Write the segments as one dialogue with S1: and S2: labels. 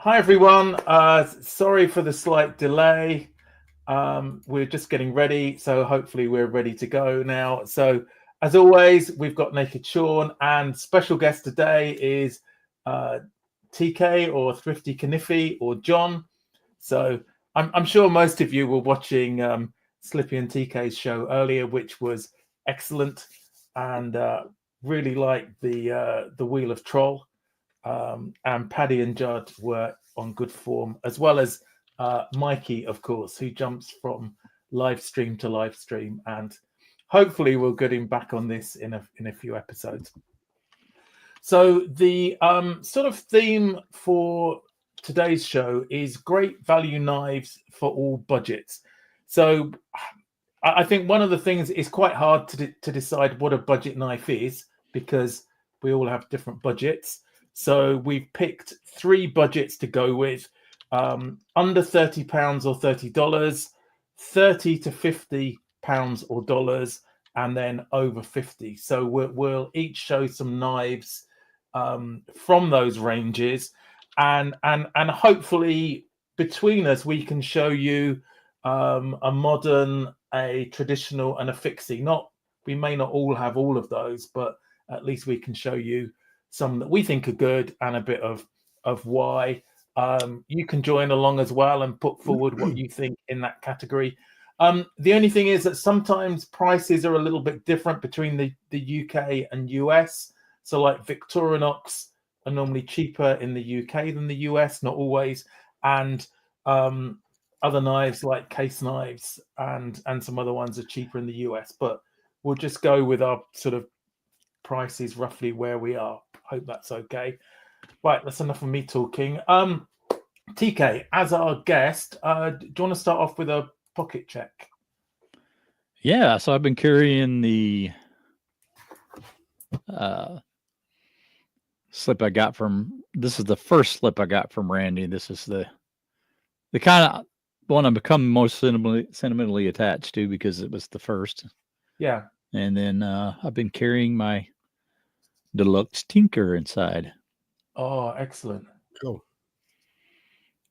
S1: Hi everyone. Sorry for the slight delay. We're just getting ready, so hopefully we're ready to go now. So, as always, we've got Naked Sean, and special guest today is TK or Thrifty Kniffy or John. So, I'm sure most of you were watching Slippy and TK's show earlier, which was excellent, and really liked the Wheel of Troll. And Paddy and Judd were on good form, as well as Mikey, of course, who jumps from live stream to live stream, and hopefully we'll get him back on this in a few episodes. So the sort of theme for today's show is great value knives for all budgets. So I think one of the things is quite hard to decide what a budget knife is because we all have different budgets. So we've picked 3 budgets to go with: under £30 or $30, 30 to £50 or dollars, and then over 50. So we'll each show some knives from those ranges, and hopefully between us we can show you a modern, a traditional, and a fixie. We may not all have all of those, but at least we can show you some that we think are good and a bit of why. You can join along as well and put forward what you think in that category. The only thing is that sometimes prices are a little bit different between the UK and US. So like Victorinox are normally cheaper in the UK than the US, not always. And other knives like case knives and some other ones are cheaper in the US. But we'll just go with our sort of prices roughly where we are. Hope that's okay. Right, that's enough of me talking. TK, as our guest, do you want to start off with a pocket check?
S2: Yeah, so I've been carrying the slip I got from. This is the first slip I got from Randy. This is the kind of one I've become most sentimentally attached to because it was the first.
S1: Yeah.
S2: And then I've been carrying my Deluxe Tinker inside.
S1: Oh, excellent.
S3: Cool.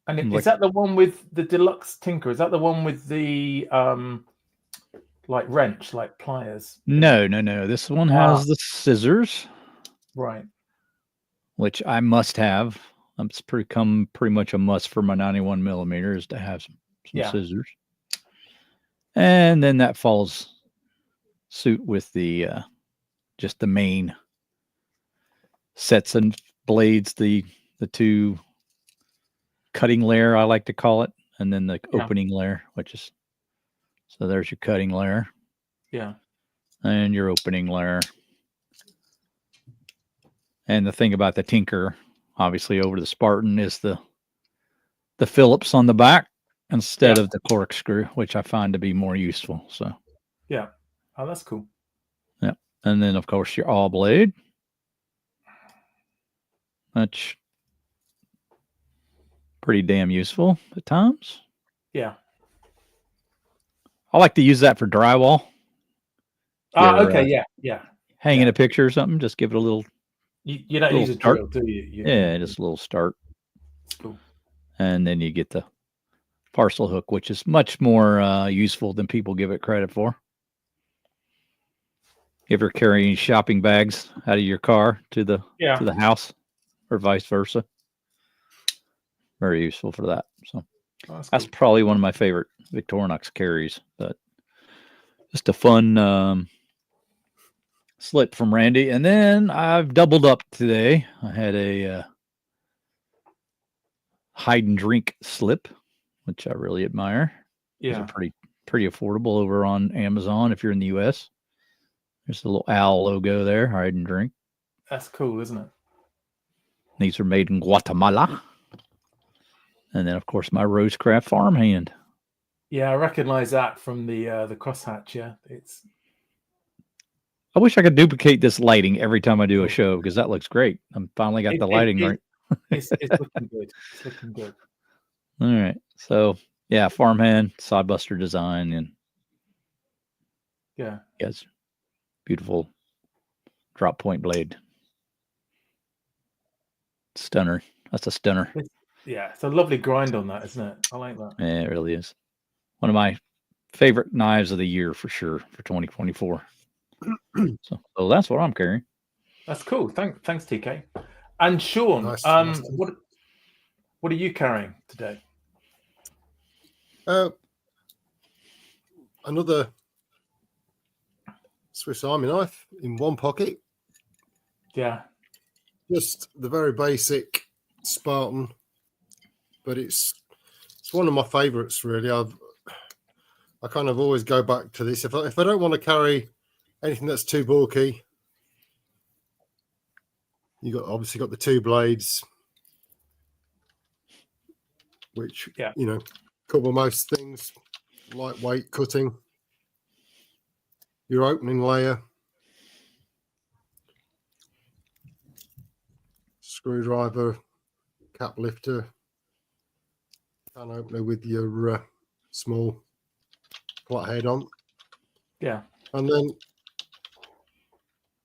S1: And is that the one with the Deluxe Tinker? Is that the one with the like wrench, like pliers?
S2: No. This one has the scissors.
S1: Right.
S2: Which I must have. It's pretty much a must for my 91 millimeters to have some scissors. And then that follows suit with the just the main sets and blades, the 2 cutting layer, I like to call it, and then the opening layer, which is, so there's your cutting layer.
S1: Yeah.
S2: And your opening layer. And the thing about the Tinker, obviously over the Spartan, is the Phillips on the back instead of the corkscrew, which I find to be more useful. So
S1: yeah. Oh, that's cool.
S2: Yeah. And then of course your all blade. That's pretty damn useful at times.
S1: Yeah.
S2: I like to use that for drywall.
S1: Okay. Yeah.
S2: Hanging a picture or something, just give it a little.
S1: You don't use a drill, do you?
S2: Yeah, just a little start.
S1: Cool.
S2: And then you get the parcel hook, which is much more useful than people give it credit for. If you're carrying shopping bags out of your car to the house, or vice versa, very useful for that. So that's probably one of my favorite Victorinox carries. But just a fun slip from Randy. And then I've doubled up today. I had a hide and drink slip, which I really admire.
S1: Yeah.
S2: These are pretty affordable over on Amazon if you're in the US. There's a little owl logo there, hide and drink.
S1: That's cool, isn't it?
S2: These are made in Guatemala. And then of course my Rosecraft farmhand.
S1: Yeah, I recognize that from the crosshatch. Yeah,
S2: I wish I could duplicate this lighting every time I do a show because that looks great. I'm finally got the lighting right.
S1: It's looking good. It's looking good.
S2: All right. So yeah, farmhand, sodbuster design, and yes, beautiful drop point blade. Stunner. That's a stunner.
S1: Yeah, it's a lovely grind on that, isn't it? I like that.
S2: Yeah, it really is. One of my favorite knives of the year for sure for 2024. So that's what I'm carrying.
S1: That's cool. Thanks, TK. And Sean,
S3: Nice.
S1: what are you carrying today?
S3: Another Swiss Army knife in one pocket.
S1: Yeah.
S3: Just the very basic Spartan, but it's one of my favorites, really. I kind of always go back to this. If I don't want to carry anything that's too bulky, you obviously got the two blades, which cover most things. Lightweight cutting, your opening layer, screwdriver, cap lifter, can opener with your small flathead on.
S1: Yeah.
S3: And then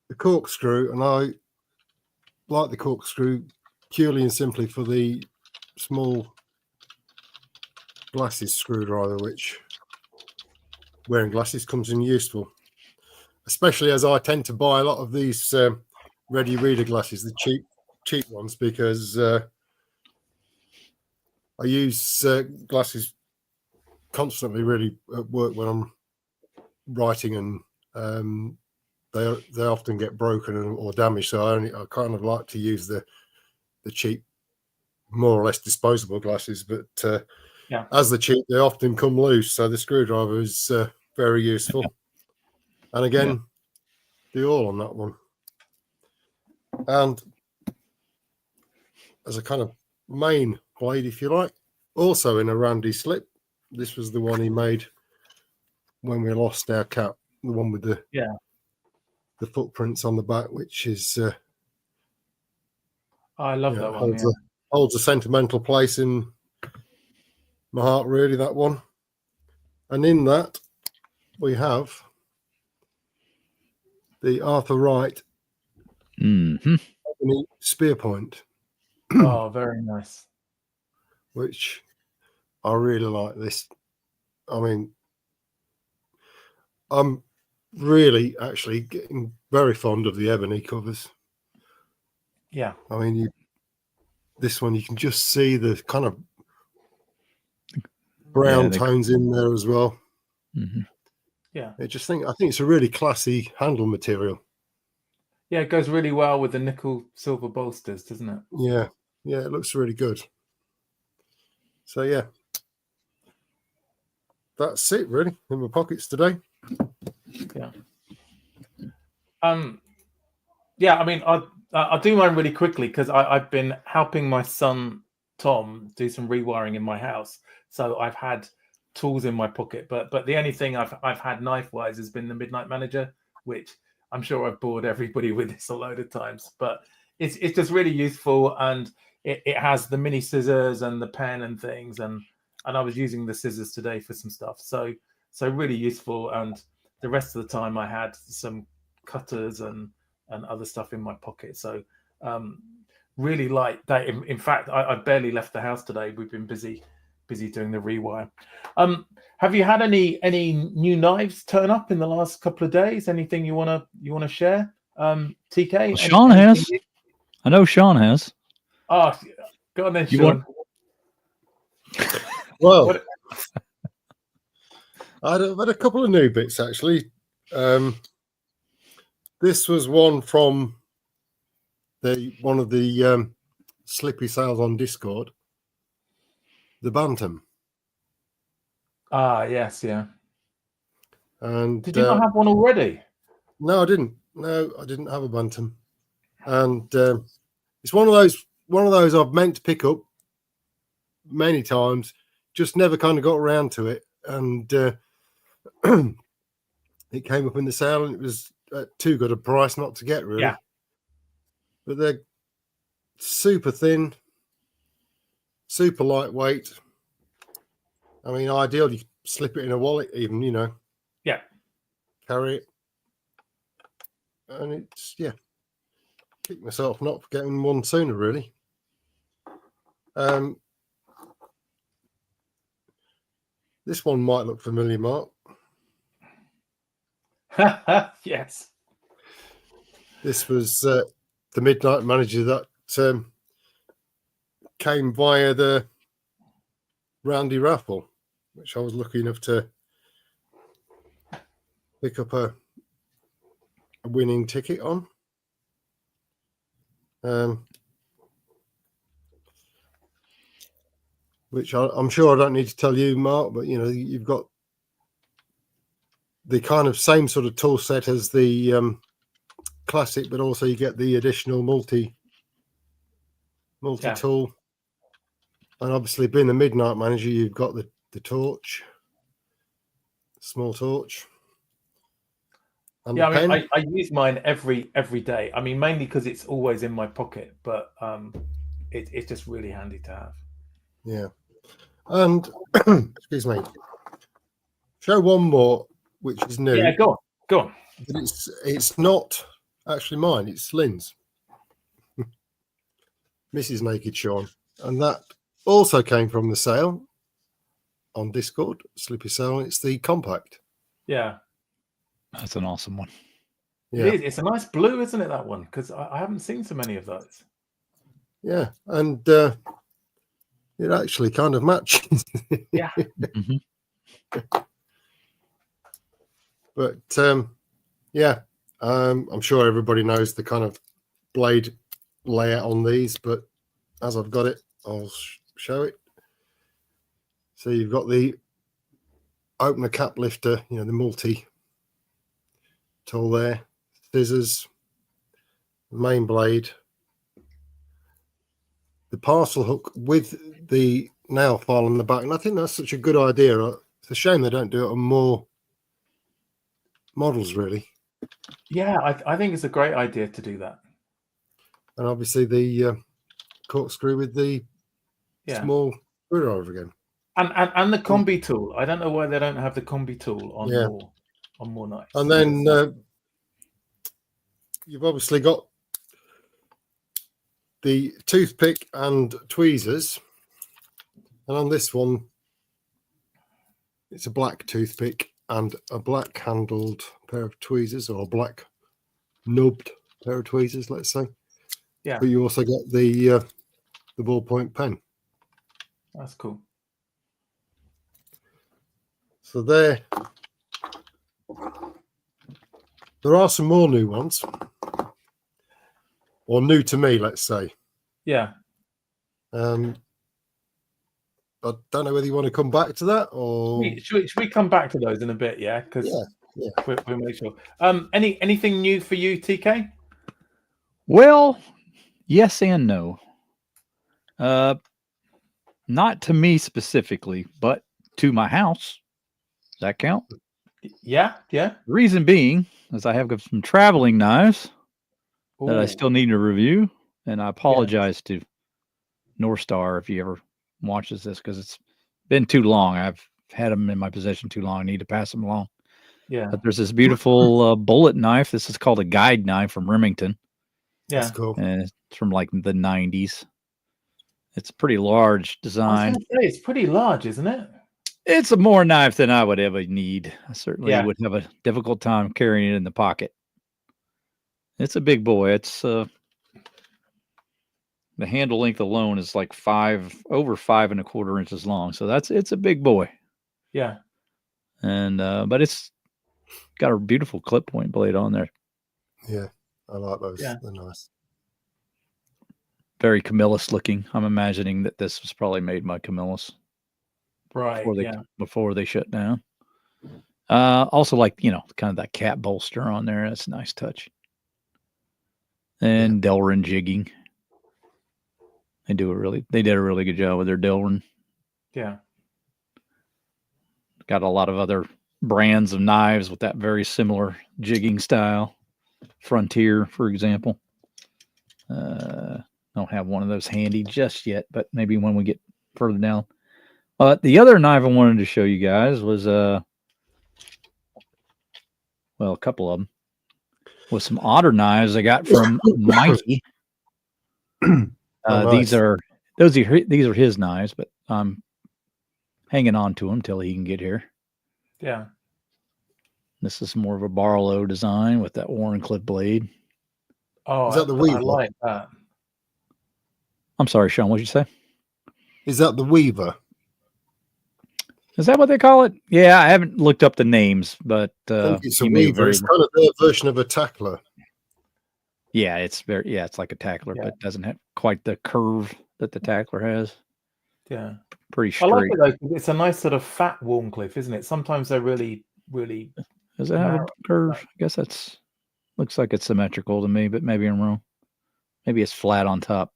S3: the corkscrew, and I like the corkscrew purely and simply for the small glasses screwdriver, which wearing glasses comes in useful, especially as I tend to buy a lot of these ready reader glasses, the cheap ones, because I use glasses constantly really at work when I'm writing, and they often get broken or damaged, so I kind of like to use the cheap, more or less disposable glasses, but as they're cheap, they often come loose, so the screwdriver is very useful. And again, the all on that one. And as a kind of main blade, if you like, also in a Randy slip. This was the one he made when we lost our cat, the one with the footprints on the back, which is
S1: I love that one.
S3: Holds a sentimental place in my heart, really, that one. And in that, we have the Arthur Wright spear point.
S1: Oh, very nice.
S3: Which I really like this. I mean, I'm really actually getting very fond of the ebony covers.
S1: Yeah.
S3: I mean, this one, you can just see the kind of brown tones in there as well.
S2: Mm-hmm.
S1: Yeah.
S3: I think it's a really classy handle material.
S1: Yeah, it goes really well with the nickel silver bolsters, doesn't it?
S3: Yeah. Yeah, it looks really good. So yeah. That's it really in my pockets today.
S1: Yeah. Yeah, I mean, I'll do mine really quickly because I've been helping my son Tom do some rewiring in my house. So I've had tools in my pocket, but the only thing I've had knife wise has been the Midnight Manager, which I'm sure I've bored everybody with this a load of times. But it's just really useful, and it has the mini scissors and the pen and things, and I was using the scissors today for some stuff. So really useful, and the rest of the time I had some cutters and other stuff in my pocket. So really like that. In fact, I barely left the house today. We've been busy doing the rewire. Have you had any new knives turn up in the last couple of days? Anything you wanna share? TK?
S2: Well, Sean has. I know Sean has.
S1: Oh, go on then, Sean.
S3: Well, I've had a couple of new bits actually. This was one from one of the Slippy sales on Discord. The Bantam.
S1: Ah, yes, yeah.
S3: And
S1: did you not have one already?
S3: No, I didn't. No, I didn't have a Bantam. And it's one of those I've meant to pick up many times, just never kind of got around to it. And it came up in the sale, and it was at too good a price not to get, really.
S1: Yeah.
S3: But they're super thin, super lightweight. I mean, ideally, you slip it in a wallet, even,
S1: Yeah.
S3: Carry it. And it's, kick myself not for getting one sooner, really. This one might look familiar, Mark.
S1: Yes.
S3: This was the Midnight Manager that came via the Roundy raffle, which I was lucky enough to pick up a winning ticket on. Which I'm sure I don't need to tell you, Mark, but you know, you've got the kind of same sort of tool set as the classic, but also you get the additional multi tool. And obviously, being the Midnight Manager, you've got the torch, small torch. And
S1: yeah, I use mine every day. I mean, mainly because it's always in my pocket, but it's just really handy to have.
S3: Yeah. And excuse me, show one more, which is new.
S1: Yeah, go on.
S3: But it's not actually mine, it's Lynn's. Mrs. Naked Sean. And that also came from the sale on Discord, Slippy Sale. It's the compact.
S1: Yeah.
S2: That's an awesome one.
S3: Yeah.
S1: It is. It's a nice blue, isn't it, that one? Because I haven't seen so many of those.
S3: Yeah. And it actually kind of matches.
S1: Yeah.
S3: But yeah, I'm sure everybody knows the kind of blade layout on these, but as I've got it, I'll show it. So you've got the opener cap lifter, you know, the multi tool there, scissors, main blade, the parcel hook with the nail file on the back. And I think that's such a good idea. It's a shame they don't do it on more models, really.
S1: Yeah, I think it's a great idea to do that.
S3: And obviously the corkscrew with the small screwdriver again.
S1: And the combi tool. I don't know why they don't have the combi tool on more knives.
S3: And then you've obviously got the toothpick and tweezers. And on this one, it's a black toothpick and a black handled pair of tweezers, or a black nubbed pair of tweezers, let's say.
S1: Yeah.
S3: But you also get the ballpoint pen.
S1: That's cool.
S3: So there are some more new ones, or new to me, let's say.
S1: Yeah.
S3: I don't know whether you want to come back to that, or
S1: should we come back to those in a bit? Yeah, because we'll make sure. Anything new for you, TK?
S2: Well, yes and no. Not to me specifically, but to my house. Does that count?
S1: Yeah.
S2: The reason being is I have some traveling knives that I still need to review, and I apologize to North Star if you ever watches this, because it's been too long. I've had them in my possession too long. I need to pass them along.
S1: Yeah.
S2: But there's this beautiful bullet knife. This is called a guide knife from Remington.
S1: Yeah.
S3: That's cool.
S2: And it's from like the 90s. It's a pretty large design.
S1: I was gonna say, it's pretty large, isn't it?
S2: It's a more knife than I would ever need. I certainly would have a difficult time carrying it in the pocket. It's a big boy. It's the handle length alone is like over 5 1/4 inches long. So it's a big boy.
S1: Yeah.
S2: And but it's got a beautiful clip point blade on there.
S3: Yeah, I like those.
S1: Yeah.
S3: They're nice.
S2: Very Camillus looking. I'm imagining that this was probably made by Camillus.
S1: Right.
S2: Before they shut down. Also, like, you know, kind of that cat bolster on there. That's a nice touch. And Delrin jigging. They did a really good job with their Delrin.
S1: Yeah.
S2: Got a lot of other brands of knives with that very similar jigging style. Frontier, for example. Don't have one of those handy just yet, but maybe when we get further down. The other knife I wanted to show you guys was a couple of them, with some otter knives I got from Mikey.
S3: Nice.
S2: These are his knives, but I'm hanging on to him till he can get here.
S1: Yeah.
S2: This is more of a Barlow design with that Warncliffe blade.
S1: Oh,
S3: Is that the Weaver?
S1: I like that.
S2: I'm sorry, Sean, what did you say?
S3: Is that the Weaver?
S2: Is that what they call it? Yeah, I haven't looked up the names, but
S3: I think it's a
S2: you may
S3: Weaver.
S2: very
S3: It's kind of their version of a tackler.
S2: yeah, it's it's like a tackler,
S1: Yeah.
S2: but it doesn't have quite the curve that the tackler has.
S1: Yeah.
S2: Pretty
S1: I like
S2: straight.
S1: it though, 'cause it's a nice sort of fat Warncliffe, isn't it? Sometimes they're really, really.
S2: Does it have
S1: narrow.
S2: a curve? I guess that's looks like it's symmetrical to me, but maybe I'm wrong. Maybe it's flat on top.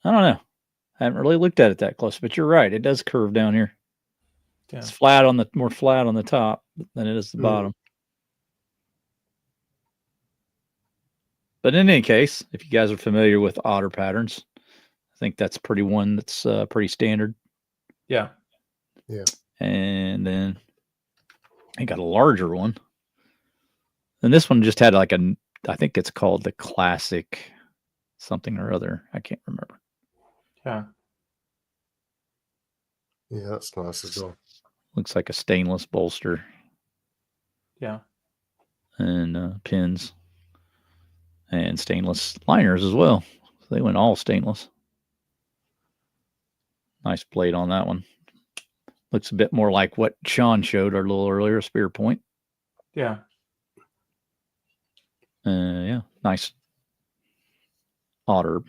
S2: I don't know. I haven't really looked at it that close, but you're right. It does curve down here.
S1: Yeah.
S2: It's more flat on the top than it is the bottom. But in any case, if you guys are familiar with otter patterns, I think that's one that's pretty standard.
S1: Yeah.
S3: Yeah.
S2: And then I got a larger one. And this one just had I think it's called the Classic something or other. I can't remember.
S1: Yeah.
S3: Yeah, that's nice as well.
S2: Looks like a stainless bolster.
S1: Yeah.
S2: And pins. And stainless liners as well. So they went all stainless. Nice blade on that one. Looks a bit more like what Sean showed a little earlier, spear point.
S1: Yeah.
S2: Yeah, nice otter.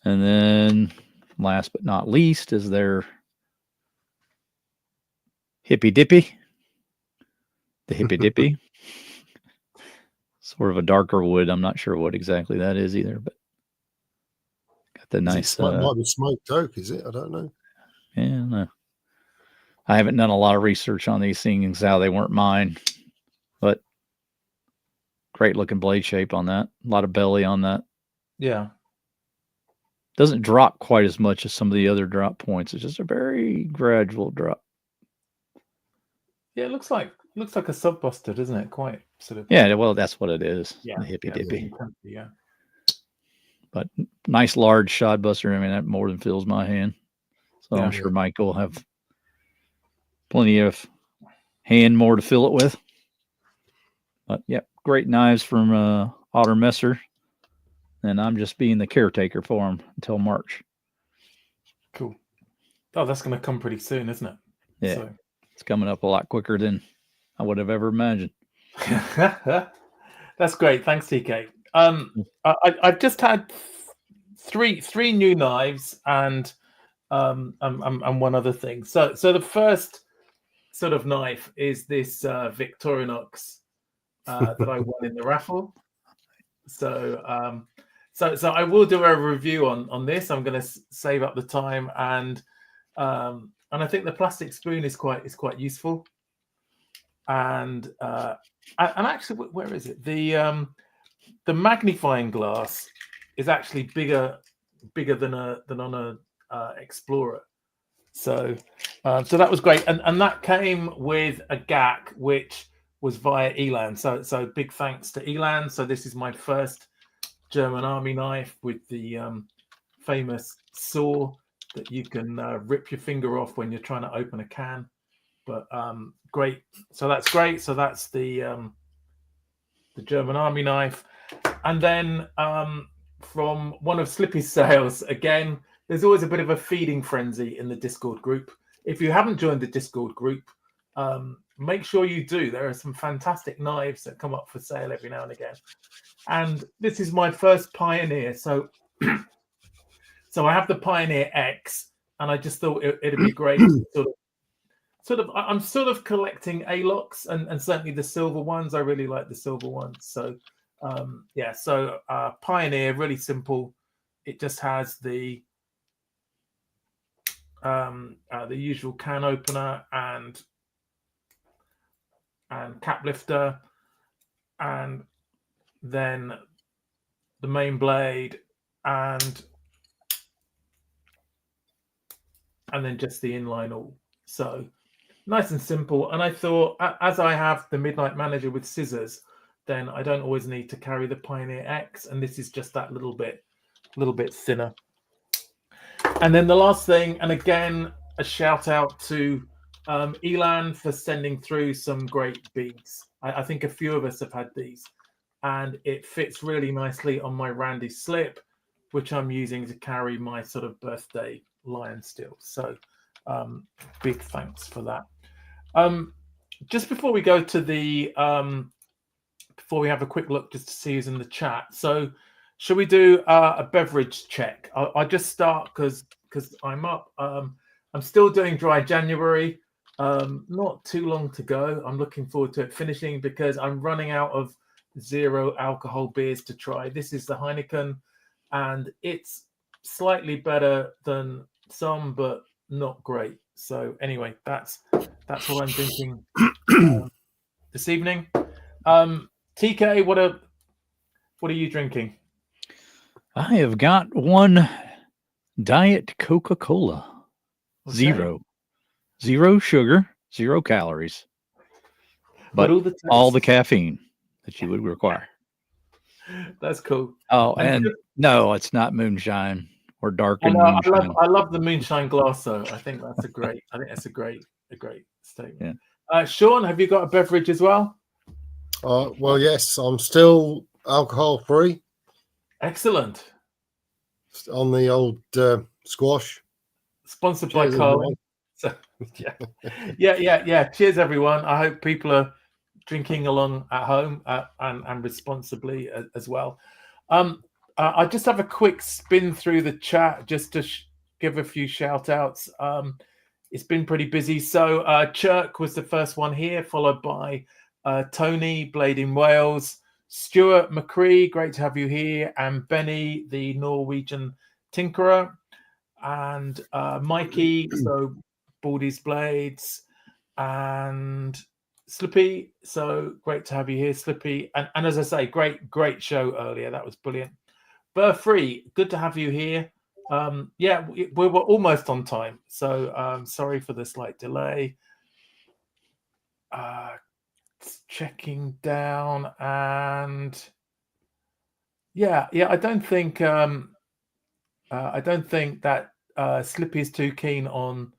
S2: And then last but not least is their Hippy Dippy. The Hippy Dippy. Sort of a darker wood. I'm not sure what exactly that is either, but got the nice.
S3: Might be smoked oak, is it? I don't know.
S2: Yeah, no. I haven't done a lot of research on these things, how they weren't mine, but great looking blade shape on that. A lot of belly on that.
S1: Yeah.
S2: Doesn't drop quite as much as some of the other drop points. It's just a very gradual drop.
S1: Yeah, it looks like a sub-buster, doesn't it? Quite sort of.
S2: Yeah, well, that's what it is.
S1: Yeah,
S2: The Hippy Dippy.
S1: Yeah.
S2: But nice large shot buster. I mean, that more than fills my hand. So I'm sure Mike will have plenty of hand more to fill it with. But yep, great knives from Otter Messer. And I'm just being the caretaker for them until March.
S1: Cool. Oh, that's going to come pretty soon, isn't it?
S2: Yeah. So. It's coming up a lot quicker than I would have ever imagined.
S1: That's great. Thanks, TK. I've just had three new knives and one other thing. So the first sort of knife is this Victorinox that I won in the raffle. So I will do a review on this. I'm going to save up the time and I think the plastic spoon is quite useful. And actually, where is it? The magnifying glass is actually bigger than on a Explorer. So that was great, and that came with a GAC which was via Elan. So big thanks to Elan. So this is my first German Army knife with the famous saw that you can rip your finger off when you're trying to open a can. But great. So that's great. So that's the German Army knife. And then from one of Slippy's sales, again, there's always a bit of a feeding frenzy in the Discord group. If you haven't joined the Discord group, make sure you do. There are some fantastic knives that come up for sale every now and again. And this is my first Pioneer. So I have the Pioneer X, and I just thought it'd be great to I'm sort of collecting A-locks and certainly the silver ones. I really like the silver ones. So Pioneer, really simple. It just has the usual can opener and cap lifter, and then the main blade and then just the inline awl. So nice and simple. And I thought, as I have the Midnight Manager with scissors, then I don't always need to carry the Pioneer X, and this is just that little bit thinner. And then the last thing, and again, a shout out to Elan for sending through some great beads. I think a few of us have had these, and it fits really nicely on my Randy slip, which I'm using to carry my sort of birthday lion steel. So big thanks for that. Just before we go to the before we have a quick look just to see who's in the chat. So shall we do a beverage check? I'll just start because I'm up. I'm still doing dry January. Not too long to go. I'm looking forward to it finishing because I'm running out of 0 alcohol beers to try. This is the Heineken, and it's slightly better than some, but not great. So anyway, that's what I'm drinking this evening. TK, what are you drinking?
S2: I have got one Diet Coca-Cola.
S1: Okay.
S2: Zero sugar, 0 calories, but all the caffeine that you would require.
S1: That's cool.
S2: Oh, and no, it's not moonshine or darkened moonshine.
S1: I love the moonshine glass though. I think that's a great statement. Yeah. Sean, have you got a beverage as well?
S3: Well, yes, I'm still alcohol free.
S1: Excellent.
S3: On the old squash.
S1: Sponsored by Carl. So, yeah. Cheers, everyone. I hope people are drinking along at home and responsibly as well. I just have a quick spin through the chat just to give a few shout outs. It's been pretty busy. So Chirk was the first one here, followed by Tony, Blade in Wales, Stuart McCree, great to have you here, and Benny, the Norwegian tinkerer, and Mikey, so Baldy's Blades, and Slippy, so great to have you here, Slippy. And as I say, great show earlier. That was brilliant. Free, good to have you here. Yeah, we were almost on time, so sorry for the slight delay. Checking down, and yeah, I don't think that Slippy is too keen on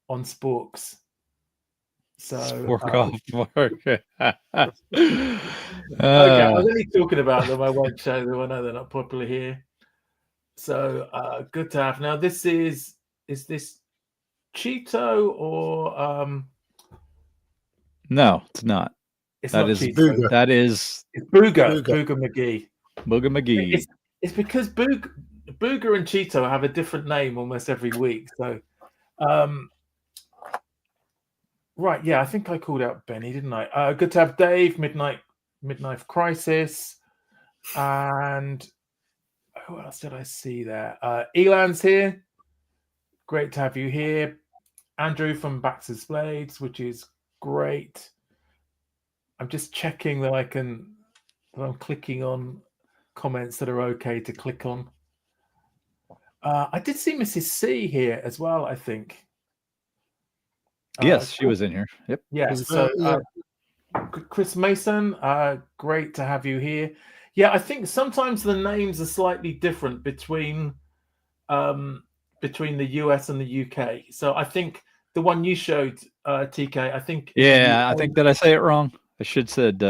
S1: sporks. So
S2: okay,
S1: I was only talking about them. I won't show them. I know they're not popular here. So good to have. Now this is this Cheeto or
S2: no, it's not.
S1: It's
S2: that
S1: not
S2: is
S1: Cheeto.
S2: That is
S1: it's Booger McGee.
S2: Booger McGee.
S1: It's because Booger and Cheeto have a different name almost every week. So right, yeah, I think I called out Benny, didn't I? Good to have Dave, Midnight Crisis, and who else did I see there? Elan's here. Great to have you here. Andrew from Baxter's Blades, which is great. I'm just checking that I'm clicking on comments that are okay to click on. I did see Mrs. C here as well, I think.
S2: Yes, she was in here. Yep.
S1: Yes. So Chris Mason, great to have you here. Yeah, I think sometimes the names are slightly different between the US and the UK. So I think the one you showed, TK, I think.
S2: Yeah, I think that I say it wrong. I should said.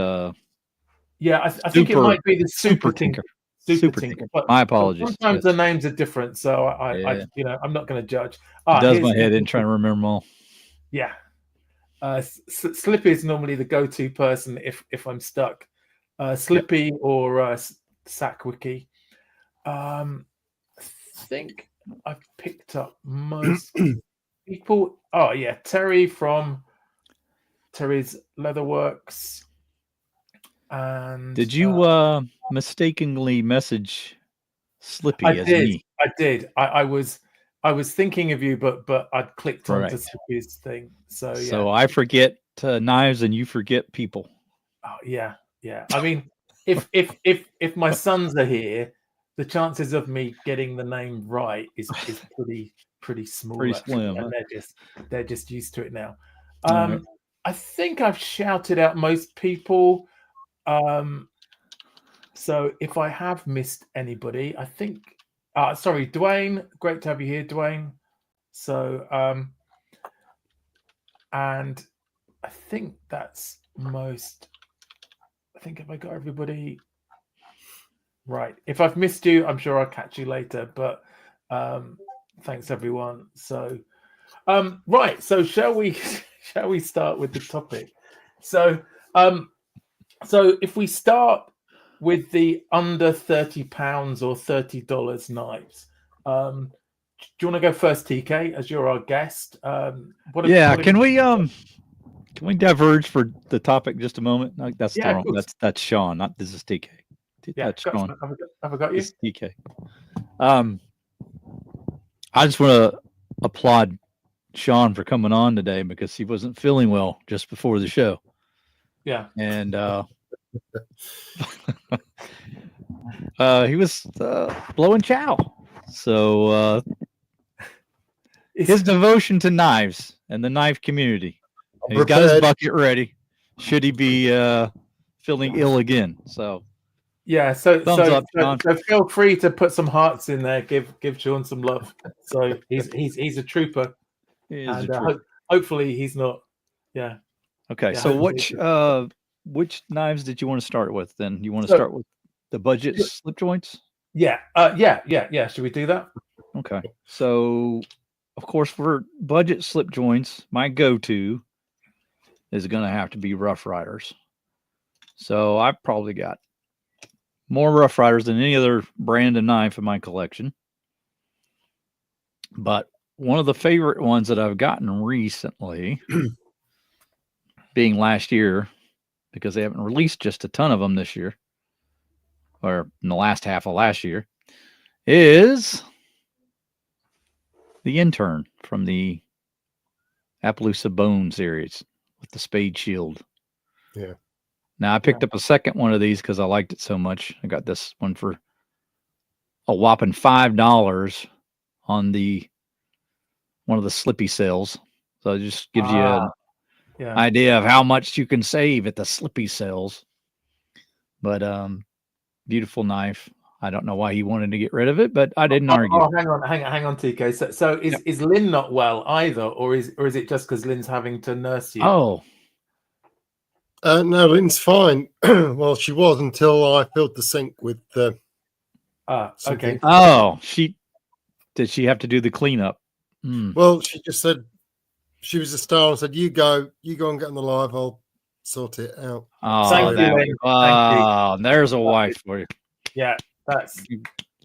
S1: Yeah, I think it might be the Super Tinker.
S2: Super Tinker. But my apologies.
S1: Sometimes the names are different, so I I'm not going to judge.
S2: It does my head in trying to remember them all.
S1: Yeah. Slippy is normally the go-to person if I'm stuck. Slippy or Sackwiki. I think I've picked up most people. Oh yeah, Terry from Terry's Leatherworks. And
S2: did you mistakenly message Slippy as me?
S1: I did. I was thinking of you, but I'd clicked onto Slippy's thing. So yeah.
S2: So I forget knives and you forget people.
S1: Oh yeah. I mean, if my sons are here, the chances of me getting the name right is pretty small.
S2: Pretty slim.
S1: And they're just used to it now. I think I've shouted out most people. So if I have missed anybody, I think Sorry, Dwayne. Great to have you here, Dwayne. So, and I think that's most. I think have I got everybody right? If I've missed you, I'm sure I'll catch you later. But thanks everyone. So, right. So shall we start with the topic? So, so if we start with the under £30 or $30 knives, do you want to go first, TK, as you're our guest?
S2: Can we diverge for the topic just a moment? No, that's the wrong. That's Sean. Not this is TK. That's Sean.
S1: Have I got you?
S2: This is TK. I just want to applaud Sean for coming on today because he wasn't feeling well just before the show.
S1: Yeah.
S2: And he was blowing chow. So his devotion to knives and the knife community. And he's got his bucket ready. Should he be feeling ill again? So
S1: yeah, so
S2: up,
S1: so feel free to put some hearts in there. Give Sean some love. So he's a trooper. Hopefully he's not. Yeah.
S2: Okay.
S1: Yeah,
S2: so which knives did you want to start with? Then you want to start with the budget slip joints?
S1: Yeah. Should we do that?
S2: Okay. So of course for budget slip joints, my go-to is going to have to be Rough Riders. So I've probably got more Rough Riders than any other brand of knife in my collection. But one of the favorite ones that I've gotten recently, being last year, because they haven't released just a ton of them this year, or in the last half of last year, is the Intern from the Appaloosa Bone series with the spade shield.
S3: Yeah.
S2: Now I picked up a second one of these because I liked it so much. I got this one for a whopping $5 on one of the Slippy sales. So it just gives you an idea of how much you can save at the Slippy sales. But beautiful knife. I don't know why he wanted to get rid of it, but I didn't argue.
S1: Oh, hang on, TK. So is Lynn not well either, or is it just because Lynn's having to nurse you?
S2: Oh.
S3: No, Lynn's fine. Well, she was until I filled the sink with
S1: okay.
S2: Oh, did she have to do the cleanup?
S3: Well, she just said she was a star and said, you go and get on the live, I'll sort it out.
S2: Oh,
S1: Thank you, Lynn.
S2: Wow, there's a wife for you.
S1: Yeah, that's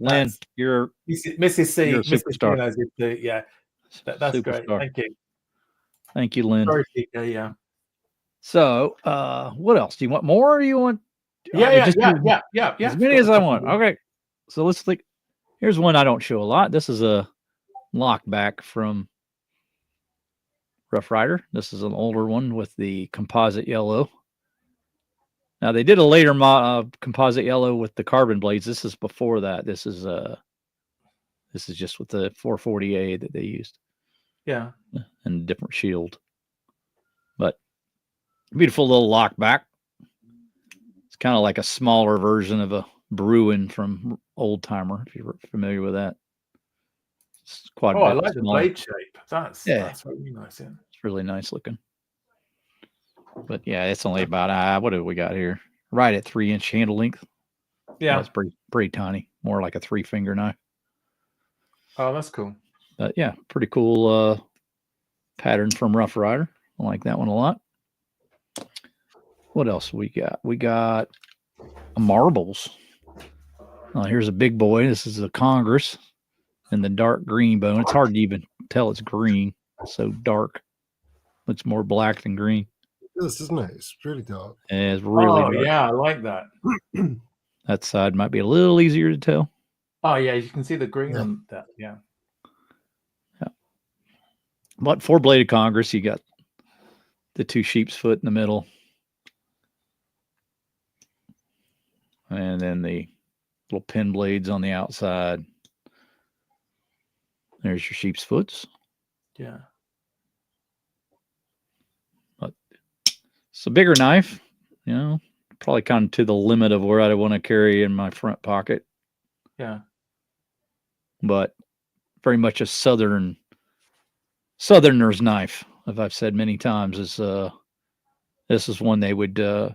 S2: Lynn. You're
S1: Mrs. C.
S2: You're a superstar.
S1: Mrs. C yeah, that's
S2: superstar.
S1: Great. Thank you.
S2: Thank you, Lynn.
S1: Sorry, TK, yeah.
S2: So, what else? Do you want more, or you want?
S1: Yeah.
S2: As many as I want. Okay. So let's think. Here's one I don't show a lot. This is a lockback from Rough Rider. This is an older one with the composite yellow. Now they did a later composite yellow with the carbon blades. This is before that. This is just with the 440A that they used.
S1: Yeah.
S2: And a different shield. But beautiful little lockback. It's kind of like a smaller version of a Bruin from Old Timer, if you're familiar with that. It's quite
S1: I like the blade shape. That's really nice. Yeah.
S2: It's really nice looking. But yeah, it's only about what do we got here? Right at 3-inch handle length.
S1: Yeah,
S2: it's pretty tiny, more like a 3-finger knife.
S1: Oh, that's cool.
S2: But yeah, pretty cool pattern from Rough Rider. I like that one a lot. What else we got? We got marbles. Oh, here's a big boy. This is a Congress in the dark green bone. It's hard to even tell it's green. It's so dark. Looks more black than green.
S3: This isn't it? It's really dark.
S2: It's really dark.
S1: Yeah, I like that.
S2: That side might be a little easier to tell.
S1: Oh yeah, you can see the green on that. Yeah.
S2: But 4-bladed Congress, you got the 2 sheep's foot in the middle. And then the little pin blades on the outside. There's your sheep's foots.
S1: Yeah.
S2: But it's a bigger knife, probably kind of to the limit of where I want to carry in my front pocket.
S1: Yeah.
S2: but very much a southerner's knife. As I've said many times, is this is one they would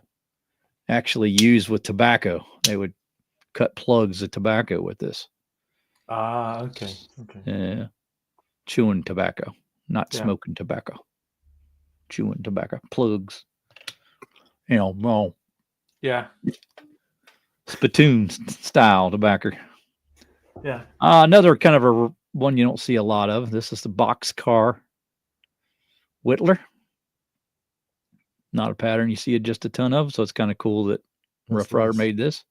S2: actually use with tobacco. They would cut plugs of tobacco with this.
S1: Ah, okay.
S2: Yeah, chewing tobacco, not smoking tobacco. Chewing tobacco plugs. Well,
S1: yeah,
S2: spittoon style tobacco.
S1: Yeah.
S2: Another kind of a one you don't see a lot of. This is the boxcar whittler. Not a pattern you see just a ton of, so it's kind of cool that Rough Rider made this.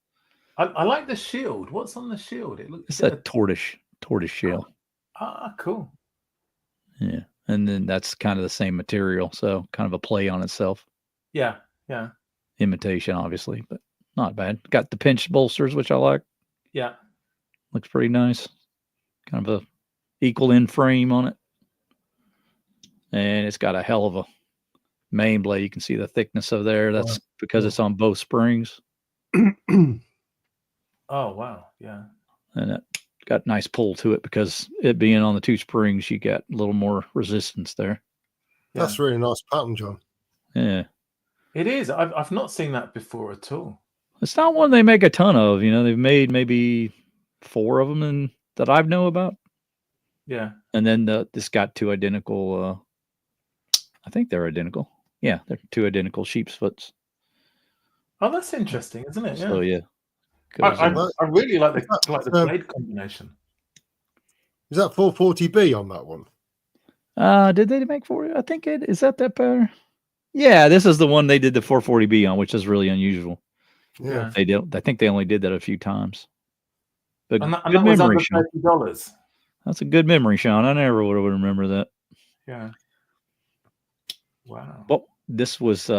S1: I like the shield. What's on the shield?
S2: It's a tortoise shell.
S1: Cool.
S2: Yeah, and then that's kind of the same material, so kind of a play on itself.
S1: Yeah.
S2: Imitation, obviously, but not bad. Got the pinched bolsters, which I like.
S1: Yeah.
S2: Looks pretty nice. Kind of a equal end frame on it. And it's got a hell of a main blade. You can see the thickness of there. That's because it's on both springs.
S1: Oh, wow. Yeah.
S2: And it got nice pull to it because it being on the two springs, you got a little more resistance there.
S3: That's really nice pattern, John.
S2: Yeah.
S1: It is. I've not seen that before at all.
S2: It's not one they make a ton of. They've made maybe 4 of them that I know about.
S1: Yeah.
S2: And then this got 2 identical. I think they're identical. Yeah, they're 2 identical sheep's foots.
S1: Oh, that's interesting, isn't it? Yeah.
S2: So yeah,
S1: I really like the blade combination.
S3: Is that 440B on that one?
S2: Did they make 4? I think it is that pattern. Yeah, this is the one they did the 440B on, which is really unusual.
S3: Yeah,
S2: they don't. I think they only did that a few times. But
S1: and that
S2: good
S1: was
S2: memory,
S1: under $30.
S2: That's a good memory, Sean. I never would have remembered that.
S1: Yeah. Wow.
S2: Well, this was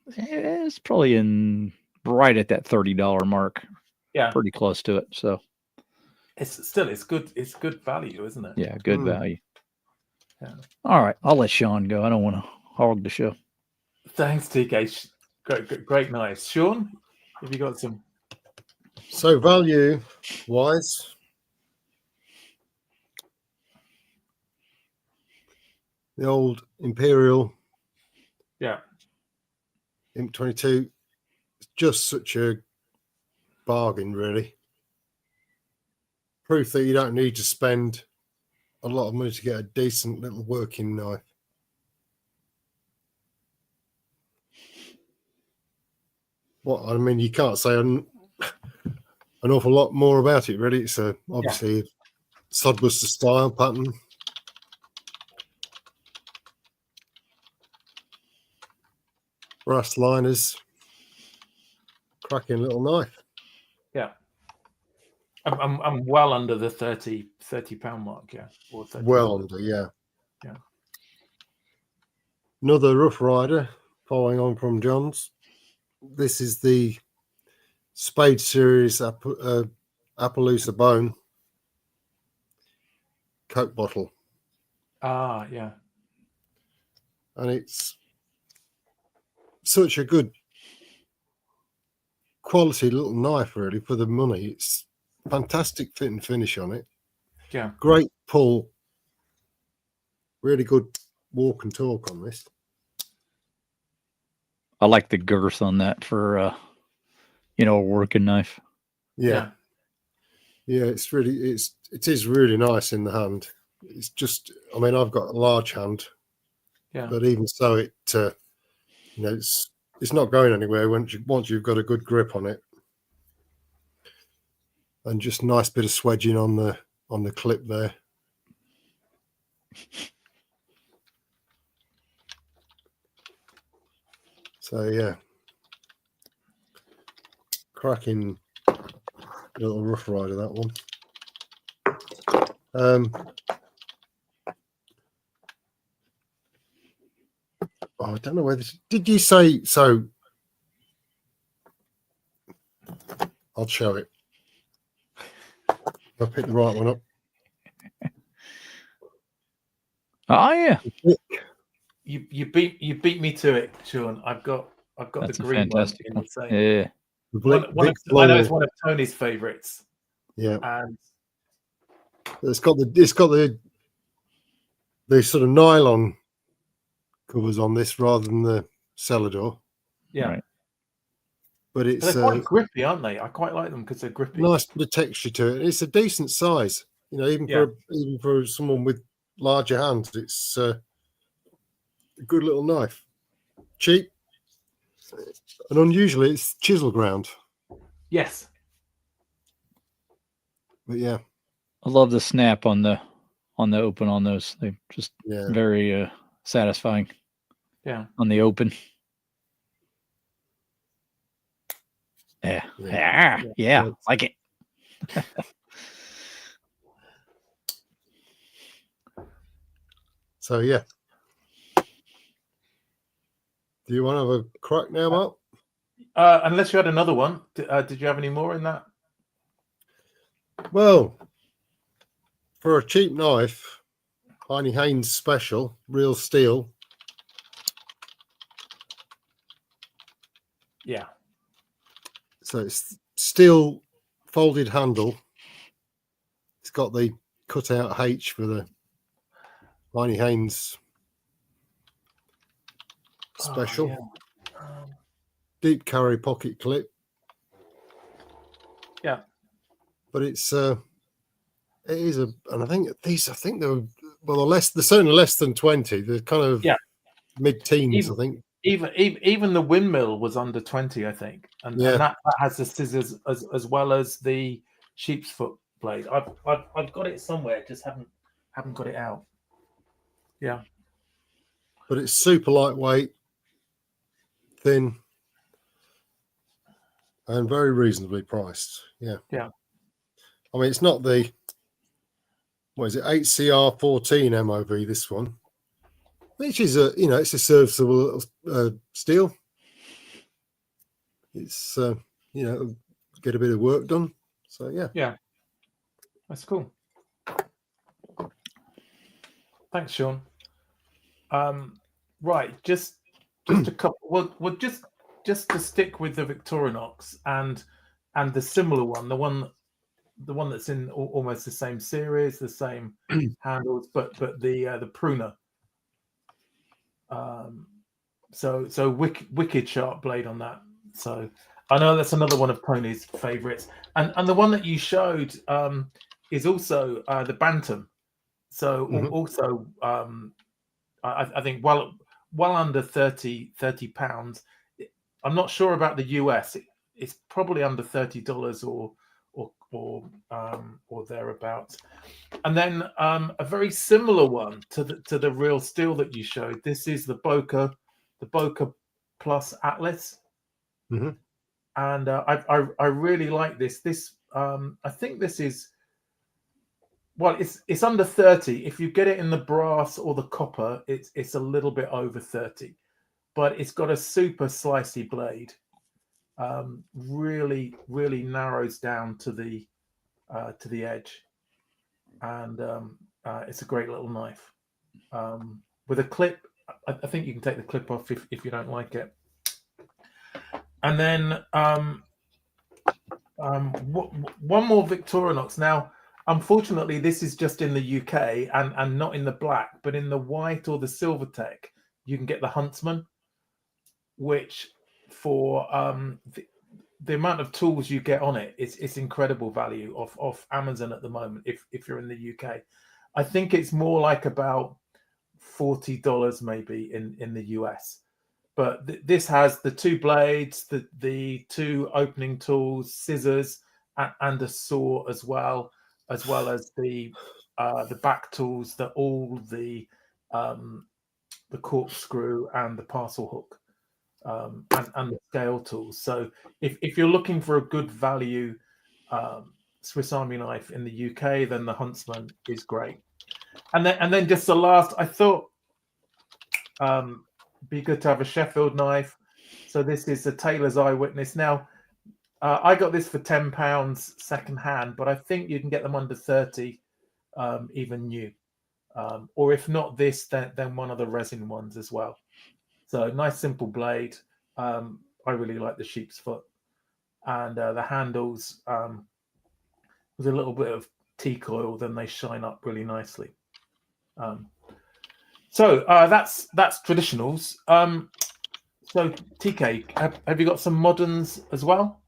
S2: it's probably right at that $30 mark.
S1: Yeah,
S2: pretty close to it. So
S1: it's good. It's good value, isn't it?
S2: Yeah, good value.
S1: Yeah.
S2: All right, I'll let Sean go. I don't want to hog the show.
S1: Thanks, TK. Great nice. Sean, have you got some?
S3: So value wise, the old Imperial, Imp 22, it's just such a bargain, really. Proof that you don't need to spend a lot of money to get a decent little working knife. Well, I mean, you can't say an awful lot more about it, really. It's obviously a Sodbuster style pattern. Brass liners, cracking little knife.
S1: Yeah, I'm well under the 30 pound mark. Yeah, or 30
S3: well under. Yeah. Another Rough Rider, following on from John's. This is the Spade Series Appaloosa Bone Coke bottle.
S1: Yeah.
S3: And it's such a good quality little knife, really, for the money. It's fantastic fit and finish on it.
S1: Yeah.
S3: Great pull. Really good walk and talk on this.
S2: I like the girth on that for a working knife.
S3: Yeah, it's really it is really nice in the hand. It's just, I mean, I've got a large hand, but even so, it's not going anywhere once you've got a good grip on it, and just nice bit of swedging on the clip there. So yeah, cracking little Rough Rider, that one. I don't know whether did you say so? I'll show it. I'll pick the right one up.
S2: Oh yeah.
S1: You beat me to it, Sean. I've got
S2: That's
S1: the green
S2: fantastic
S1: one in the same.
S2: Yeah.
S1: I know it's one of Tony's favorites.
S3: Yeah.
S1: And
S3: It's got the sort of nylon covers on this rather than the cellar door.
S1: Yeah.
S2: Right.
S3: But it's
S1: they're quite grippy, aren't they? I quite like them because they're grippy.
S3: nice bit of texture to it. It's a decent size, you know, even for someone with larger hands. It's a good little knife, cheap, and unusually it's chisel ground.
S1: Yes.
S3: But yeah,
S2: I love the snap on the open on those. They just very satisfying.
S1: Yeah.
S2: On the open. Yeah. Like it.
S3: So yeah. Do you want to have a crack now, Mark?
S1: Unless you had another one. Did you have any more in that?
S3: Well, for a cheap knife, Heine Haynes Special, real steel.
S1: Yeah.
S3: So it's steel folded handle. It's got the cutout H for the Heine Haynes Special. Deep carry pocket clip.
S1: Yeah.
S3: But it is and I think they're they're certainly less than 20. They're kind of mid-teens, I think.
S1: Even the windmill was under 20, I think, and that has the scissors as well as the sheep's foot blade. I've got it somewhere, just haven't got it out. Yeah,
S3: but it's super lightweight, thin, and very reasonably priced. Yeah. I mean, it's not the 8CR14 MOV. This one, which is it's a serviceable steel. It's get a bit of work done. So yeah,
S1: that's cool. Thanks, Sean. Right, just a couple. Well, just to stick with the Victorinox and the similar one, the one that's in almost the same series, the same handles, but the pruner. So wicked sharp blade on that. So I know that's another one of Tony's favorites, and the one that you showed is also the Bantam. So also I think well under 30 pounds. I'm not sure about the US. It's probably under $30 or thereabouts. And then a very similar one to the real steel that you showed. This is the Boca Plus Atlas, and I really like this. This I think this is. Well, it's under 30. If you get it in the brass or the copper, it's a little bit over 30, but it's got a super slicey blade. Really narrows down to the edge, and it's a great little knife with a clip. I think you can take the clip off if you don't like it. And then one more Victorinox now. Unfortunately, this is just in the UK and not in the black, but in the white or the silver tech, you can get the Huntsman, which for the amount of tools you get on it, it's incredible value off Amazon at the moment. If you're in the UK, I think it's more like about $40 maybe in the US. But this has the two blades, the two opening tools, scissors, and a saw as well as the back tools, the corkscrew and the parcel hook, and the scale tools. So if you're looking for a good value Swiss Army knife in the UK, then the Huntsman is great. And then just the last, I thought be good to have a Sheffield knife. So this is the Tailor's Eyewitness. Now, I got this for £10 second hand, but I think you can get them under 30, even new. Or if not this, then one of the resin ones as well. So nice simple blade. I really like the sheep's foot, and the handles with a little bit of teak oil, then they shine up really nicely. So that's traditionals. So TK, have you got some moderns as well?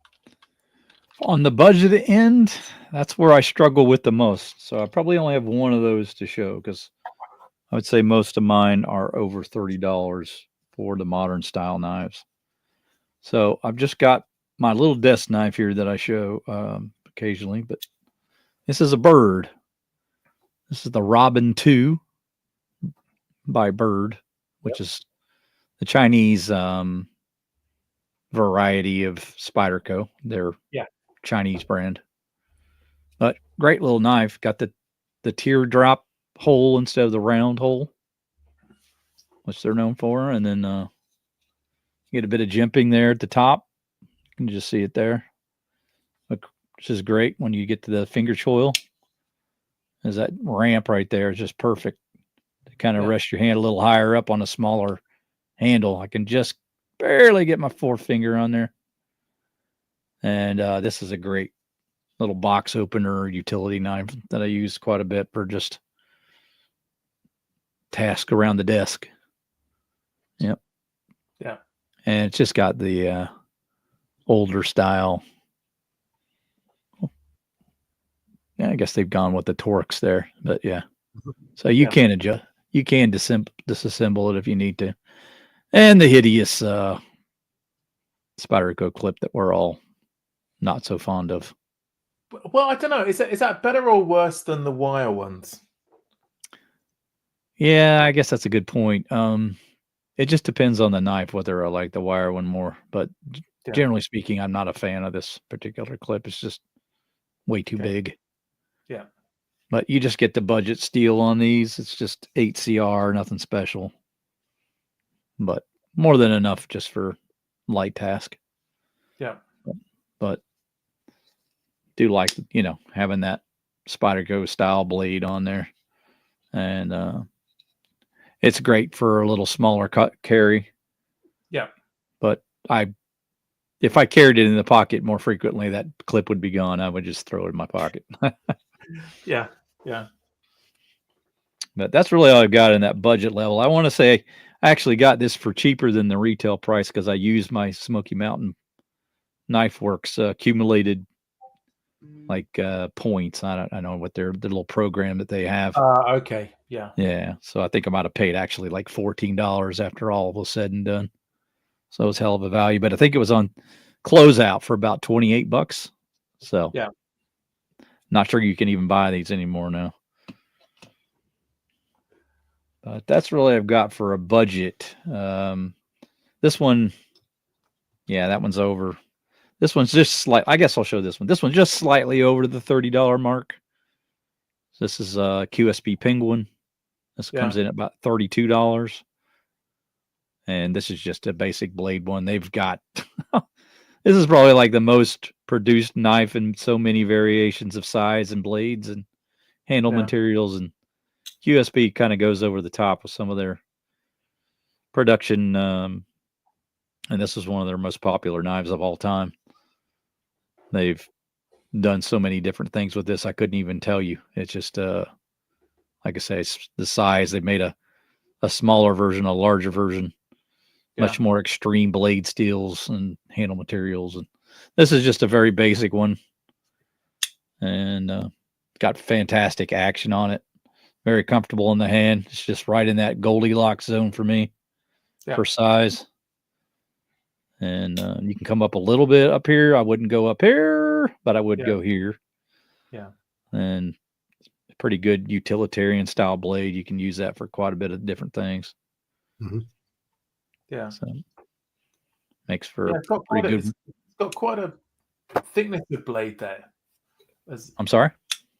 S2: On the budget end, that's where I struggle with the most. So I probably only have one of those to show because I would say most of mine are over $30 for the modern style knives. So I've just got my little desk knife here that I show occasionally, but this is a bird. This is the Robin 2 by Bird, which is the Chinese variety of Spyderco. They're Chinese brand. But great little knife. Got the teardrop hole instead of the round hole, which they're known for. And then you get a bit of jimping there at the top. You can just see it there, which is great when you get to the finger choil. There's that ramp right there. It's just perfect to kind of rest your hand a little higher up on a smaller handle. I can just barely get my forefinger on there. And this is a great little box opener utility knife that I use quite a bit for just task around the desk. Yep.
S1: Yeah.
S2: And it's just got the older style. Yeah, I guess they've gone with the Torx there, but yeah. So you can adjust, you can disassemble it if you need to. And the hideous Spyderco clip that we're all not so fond of.
S1: Well, I don't know. Is that better or worse than the wire ones?
S2: Yeah, I guess that's a good point. It just depends on the knife whether I like the wire one more. But generally speaking, I'm not a fan of this particular clip. It's just way too big.
S1: Yeah.
S2: But you just get the budget steel on these. It's just 8CR, nothing special. But more than enough just for light task.
S1: Yeah.
S2: But do like, having that Spyderco style blade on there. And it's great for a little smaller carry.
S1: Yeah.
S2: But if I carried it in the pocket more frequently, that clip would be gone. I would just throw it in my pocket.
S1: Yeah. Yeah.
S2: But that's really all I've got in that budget level. I want to say I actually got this for cheaper than the retail price because I used my Smoky Mountain Knife Works accumulated points. I don't know what their little program that they have.
S1: Okay. Yeah.
S2: Yeah. So I think I might have paid actually like $14 after all was said and done. So it was hell of a value, but I think it was on closeout for about $28. So
S1: yeah,
S2: not sure you can even buy these anymore now. But that's really I've got for a budget. This one, that one's over. This one's just I guess I'll show this one. This one's just slightly over the $30 mark. So this is a QSP Penguin. This comes in at about $32. And this is just a basic blade one. They've got, this is probably like the most produced knife in so many variations of size and blades and handle materials. And QSP kind of goes over the top with some of their production. And this is one of their most popular knives of all time. They've done so many different things with this. I couldn't even tell you. It's just, like I say, it's the size. They made a smaller version, a larger version, much more extreme blade steels and handle materials. And this is just a very basic one. And got fantastic action on it. Very comfortable in the hand. It's just right in that Goldilocks zone for me for size. And you can come up a little bit up here. I wouldn't go up here, but I would go here.
S1: Yeah.
S2: And pretty good utilitarian style blade. You can use that for quite a bit of different things.
S3: Mm-hmm.
S1: Yeah.
S2: So makes for a
S1: pretty
S2: good.
S1: It's got quite a thickness of blade there.
S2: I'm sorry?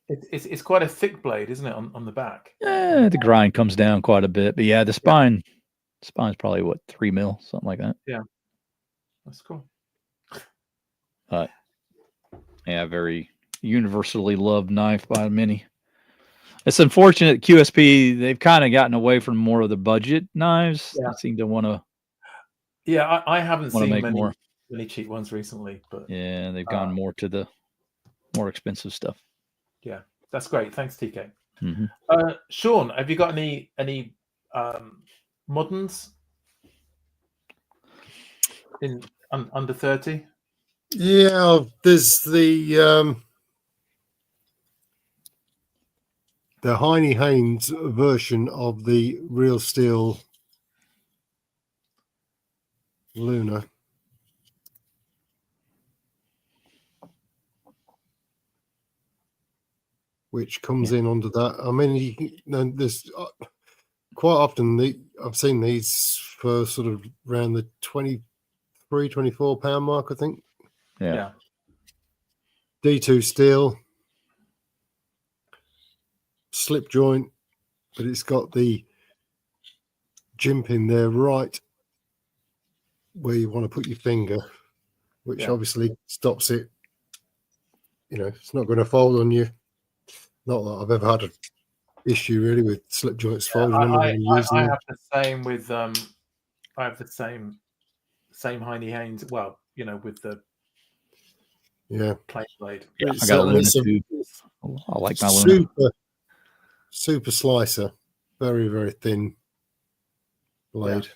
S1: It's quite a thick blade, isn't it, on the back?
S2: Yeah, the grind comes down quite a bit. But yeah, the spine's probably 3 mil, something like that.
S1: Yeah. That's cool.
S2: But yeah, very universally loved knife by many. It's unfortunate QSP, they've kind of gotten away from more of the budget knives.
S1: Yeah.
S2: They seem to want to.
S1: Yeah, I haven't seen
S2: many
S1: cheap ones recently, but
S2: yeah, they've gone more to the more expensive stuff.
S1: Yeah. That's great. Thanks, TK.
S2: Mhm.
S1: Sean, have you got any moderns in under 30?
S3: Yeah, there's the Heine Haynes version of the Real Steel Luna. Which comes in under that. I mean, there's quite often I've seen these for sort of around the 23, 24 pound mark, I think.
S2: Yeah.
S3: D2 steel, slip joint, but it's got the jimp in there right where you want to put your finger, which obviously stops it. You know, it's not going to fold on you. Not that I've ever had an issue really with slip joints folding.
S1: I have the same with I have the same Heine Haynes. Well, you know, with the plain blade.
S2: Yeah, I got a Luna too. I like my Luna.
S3: Super slicer, very, very thin blade.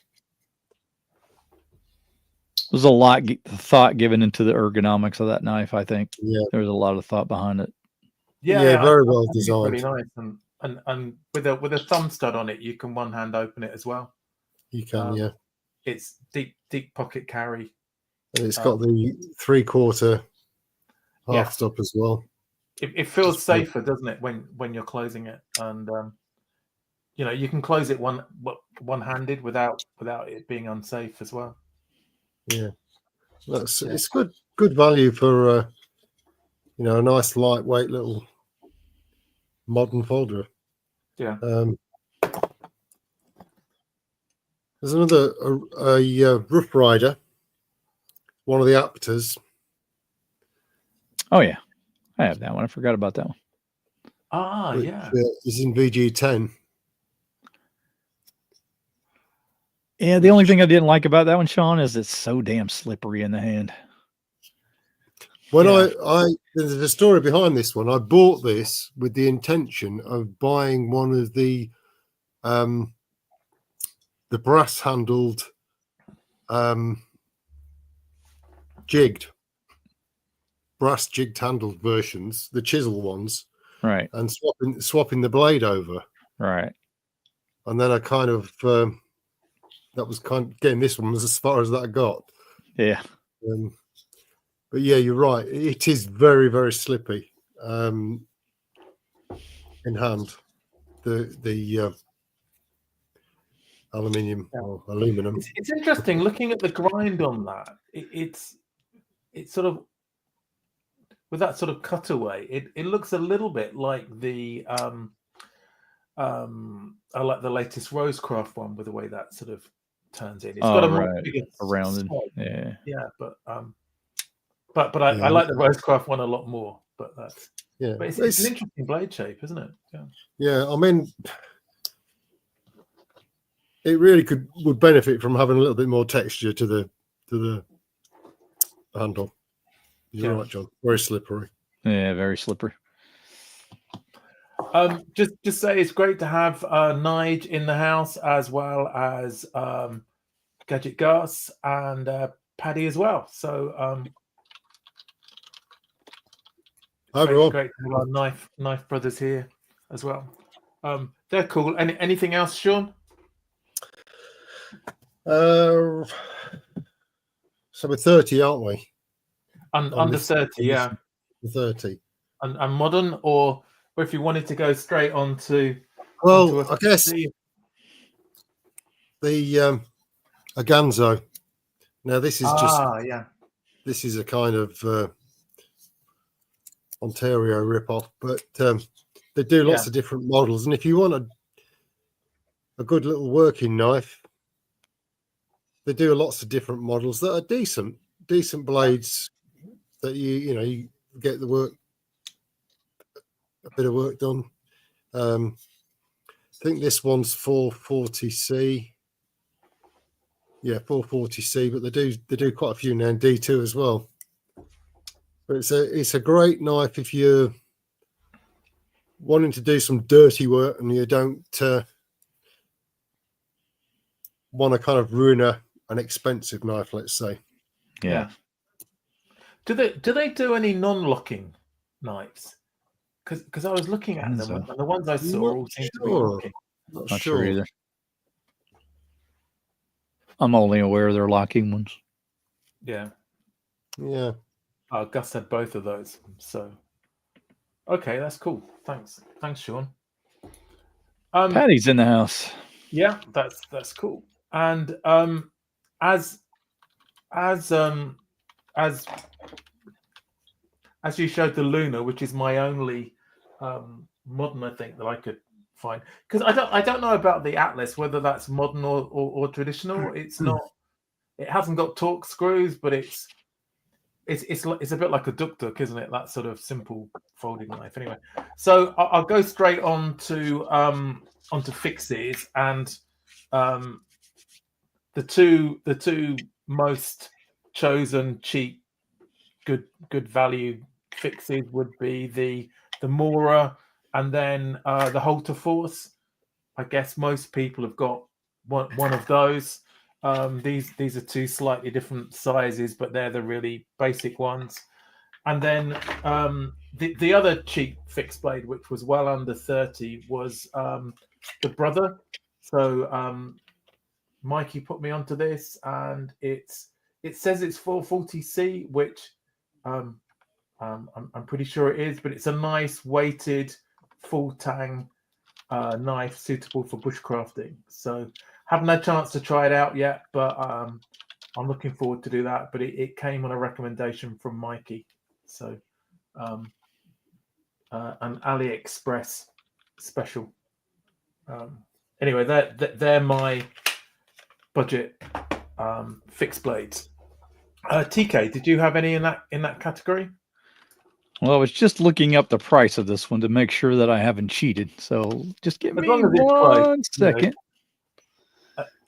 S2: There's a lot thought given into the ergonomics of that knife. I think there was a lot of thought behind it.
S3: Yeah, very well designed.
S1: Really nice, and with a thumb stud on it, you can one hand open it as well.
S3: You can,
S1: It's deep pocket carry,
S3: and it's got the 3/4 half stop as well.
S1: It feels safer, doesn't it, when you're closing it, and you know, you can close it one-handed without it being unsafe as well.
S3: Yeah, it's good value for you know, a nice lightweight little modern folder.
S1: Yeah.
S3: There's another a Rough Rider, one of the Aptors.
S2: Oh yeah, I have that one. I forgot about that one.
S3: Which, is in VG10.
S2: Yeah, the only thing I didn't like about that one, Sean, is it's so damn slippery in the hand.
S3: When there's a story behind this one. I bought this with the intention of buying one of the brass handled brass jigged handled versions, the chisel ones,
S2: right,
S3: and swapping the blade over,
S2: right,
S3: and then I kind of that was kind of getting this one was as far as that I got.
S2: Yeah.
S3: But yeah, you're right. It is very, very slippy in hand. The aluminium or aluminum.
S1: It's interesting looking at the grind on that. It's sort of with that sort of cutaway. It looks a little bit like the I like the latest Rosecraft one with the way that sort of turns in. It's got a more bigger
S2: rounded.
S1: But I like the Rosecraft one a lot more. But that's
S3: but
S1: it's an interesting blade shape, isn't it?
S3: Yeah, I mean, it really would benefit from having a little bit more texture to the handle. You're right, John. Very slippery.
S2: Yeah, very slippery.
S1: Just say it's great to have Nige in the house, as well as Gadget Gus and Paddy as well. So great to have our knife brothers here as well. They're cool. Anything else, Sean?
S3: So we're 30, aren't we?
S1: Under 30, yeah.
S3: 30.
S1: And modern, or if you wanted to go straight on to...
S3: Well, I guess the Aganzo. Now, this is this is a kind of Ontario rip-off, but they do lots of different models. And if you want a good little working knife, they do lots of different models that are decent blades that you get a bit of work done. I think this one's 440C. Yeah, 440C, but they do quite a few now in D2 as well. But it's a great knife if you're wanting to do some dirty work and you don't want to kind of ruin an expensive knife, let's say.
S2: Yeah.
S1: Do they do any non-locking knives? Because I was looking at them and the ones I saw all seem to be locking.
S2: Not sure either. I'm only aware of their locking ones.
S1: Yeah.
S3: Yeah.
S1: Oh, Gus had both of those. So, okay, that's cool. Thanks, Sean.
S2: Patty's in the house.
S1: Yeah, that's cool. And as you showed the Luna, which is my only modern, I think, that I could find, because I don't know about the Atlas, whether that's modern or traditional. It's not. It hasn't got torque screws, but it's a bit like a Duk-Duk, isn't it? That sort of simple folding knife. Anyway, so I'll go straight on to onto fixes, and the two most chosen cheap, good value fixes would be the Mora and then the Halter Force. I guess most people have got one of those. These are two slightly different sizes, but they're the really basic ones. And then the other cheap fixed blade, which was well under 30, was the Brother. So Mikey put me onto this, and it says it's 440C, which I'm pretty sure it is, but it's a nice weighted full tang knife suitable for bushcrafting. So haven't had a chance to try it out yet, but I'm looking forward to do that. But it came on a recommendation from Mikey, so an AliExpress special. Anyway, they're my budget fixed blades. TK, did you have any in that category?
S2: Well, I was just looking up the price of this one to make sure that I haven't cheated. So just give me 1 second.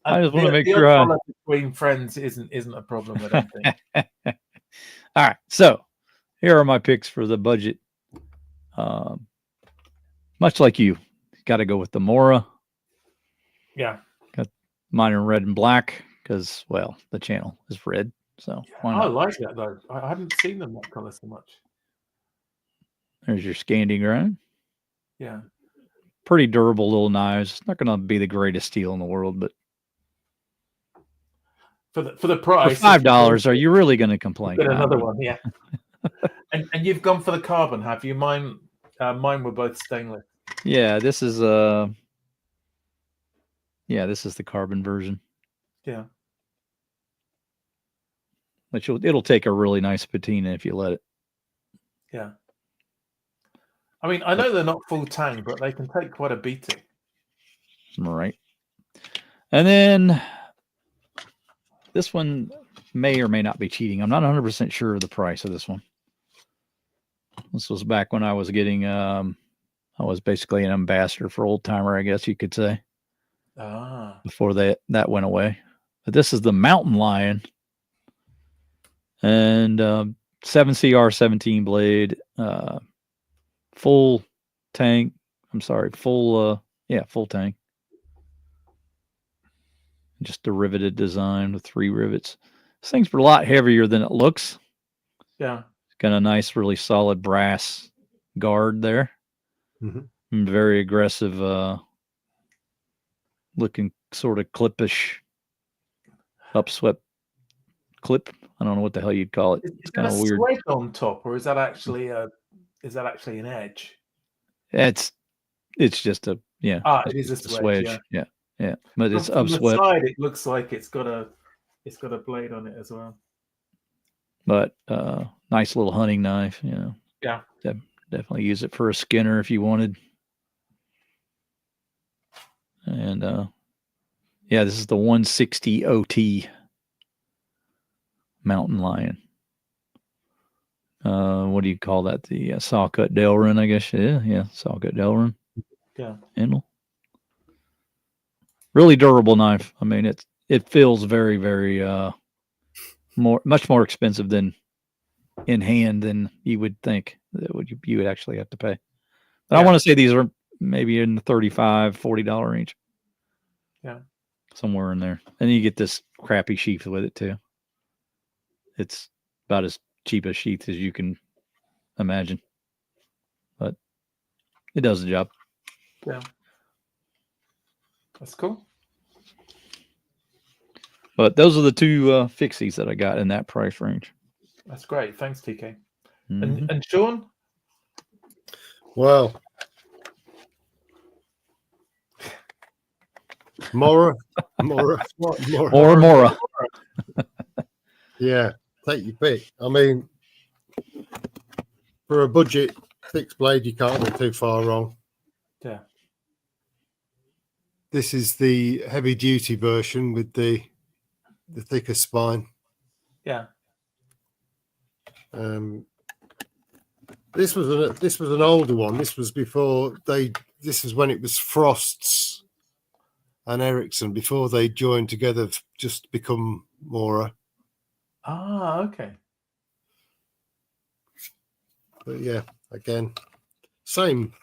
S2: I just want to make sure
S1: between friends isn't a problem, I don't think.
S2: All right, so here are my picks for the budget. Much like you got to go with the Mora.
S1: Yeah,
S2: got mine in red and black because, well, the channel is red. So why not?
S1: I like that though. I haven't seen them that color so much.
S2: There's your Scandi grind.
S1: Yeah.
S2: Pretty durable little knives. It's not going to be the greatest steel in the world, but
S1: for the price,
S2: for $5, are you really going to complain?
S1: Get another one, yeah. and you've gone for the carbon, have you? Mine were both stainless.
S2: Yeah, this is this is the carbon version.
S1: Yeah.
S2: Which it'll take a really nice patina if you let it.
S1: Yeah. I mean, I know they're not full tang, but they can take quite a beating.
S2: Right. And then this one may or may not be cheating. I'm not 100% sure of the price of this one. This was back when I was getting, I was basically an ambassador for Old Timer, I guess you could say. Before that went away. But this is the Mountain Lion. And 7CR17 blade, full tang. Full tang. Just a riveted design with 3 rivets. This thing's a lot heavier than it looks.
S1: Yeah.
S2: It's got a nice, really solid brass guard there.
S3: Mm-hmm.
S2: Very aggressive looking, sort of clippish, upswept clip. I don't know what the hell you'd call it.
S1: It's
S2: kind of weird.
S1: Wedge on top, or is that actually an edge?
S2: It's just a
S1: it is a swedge.
S2: Yeah. But it's
S1: from
S2: upswept.
S1: The side, it looks like it's got a blade on it as well.
S2: But nice little hunting knife,
S1: Yeah.
S2: Definitely use it for a skinner if you wanted. And this is the 160 OT Mountain Lion. What do you call that? The saw cut Delrin, I guess. Yeah, saw cut Delrin.
S1: Yeah.
S2: Handle. Really durable knife. I mean, it feels very, very much more expensive than in hand than you would think that you would actually have to pay. But I want to say these are maybe in the $35, $40 range.
S1: Yeah.
S2: Somewhere in there. And you get this crappy sheath with it too. It's about as cheap a sheath as you can imagine. But it does the job.
S1: Yeah. That's cool.
S2: But those are the two fixies that I got in that price range.
S1: That's great. Thanks, TK.
S2: Mm-hmm.
S1: And Sean?
S3: Well, Mora. Yeah, take your pick. I mean, for a budget fixed blade, you can't go too far wrong.
S1: Yeah.
S3: This is the heavy duty version with the thicker spine.
S1: Yeah.
S3: This was an older one. This was before this was when it was Frost's and Ericsson, before they joined together just to become Mora.
S1: Ah, okay.
S3: But yeah, again, same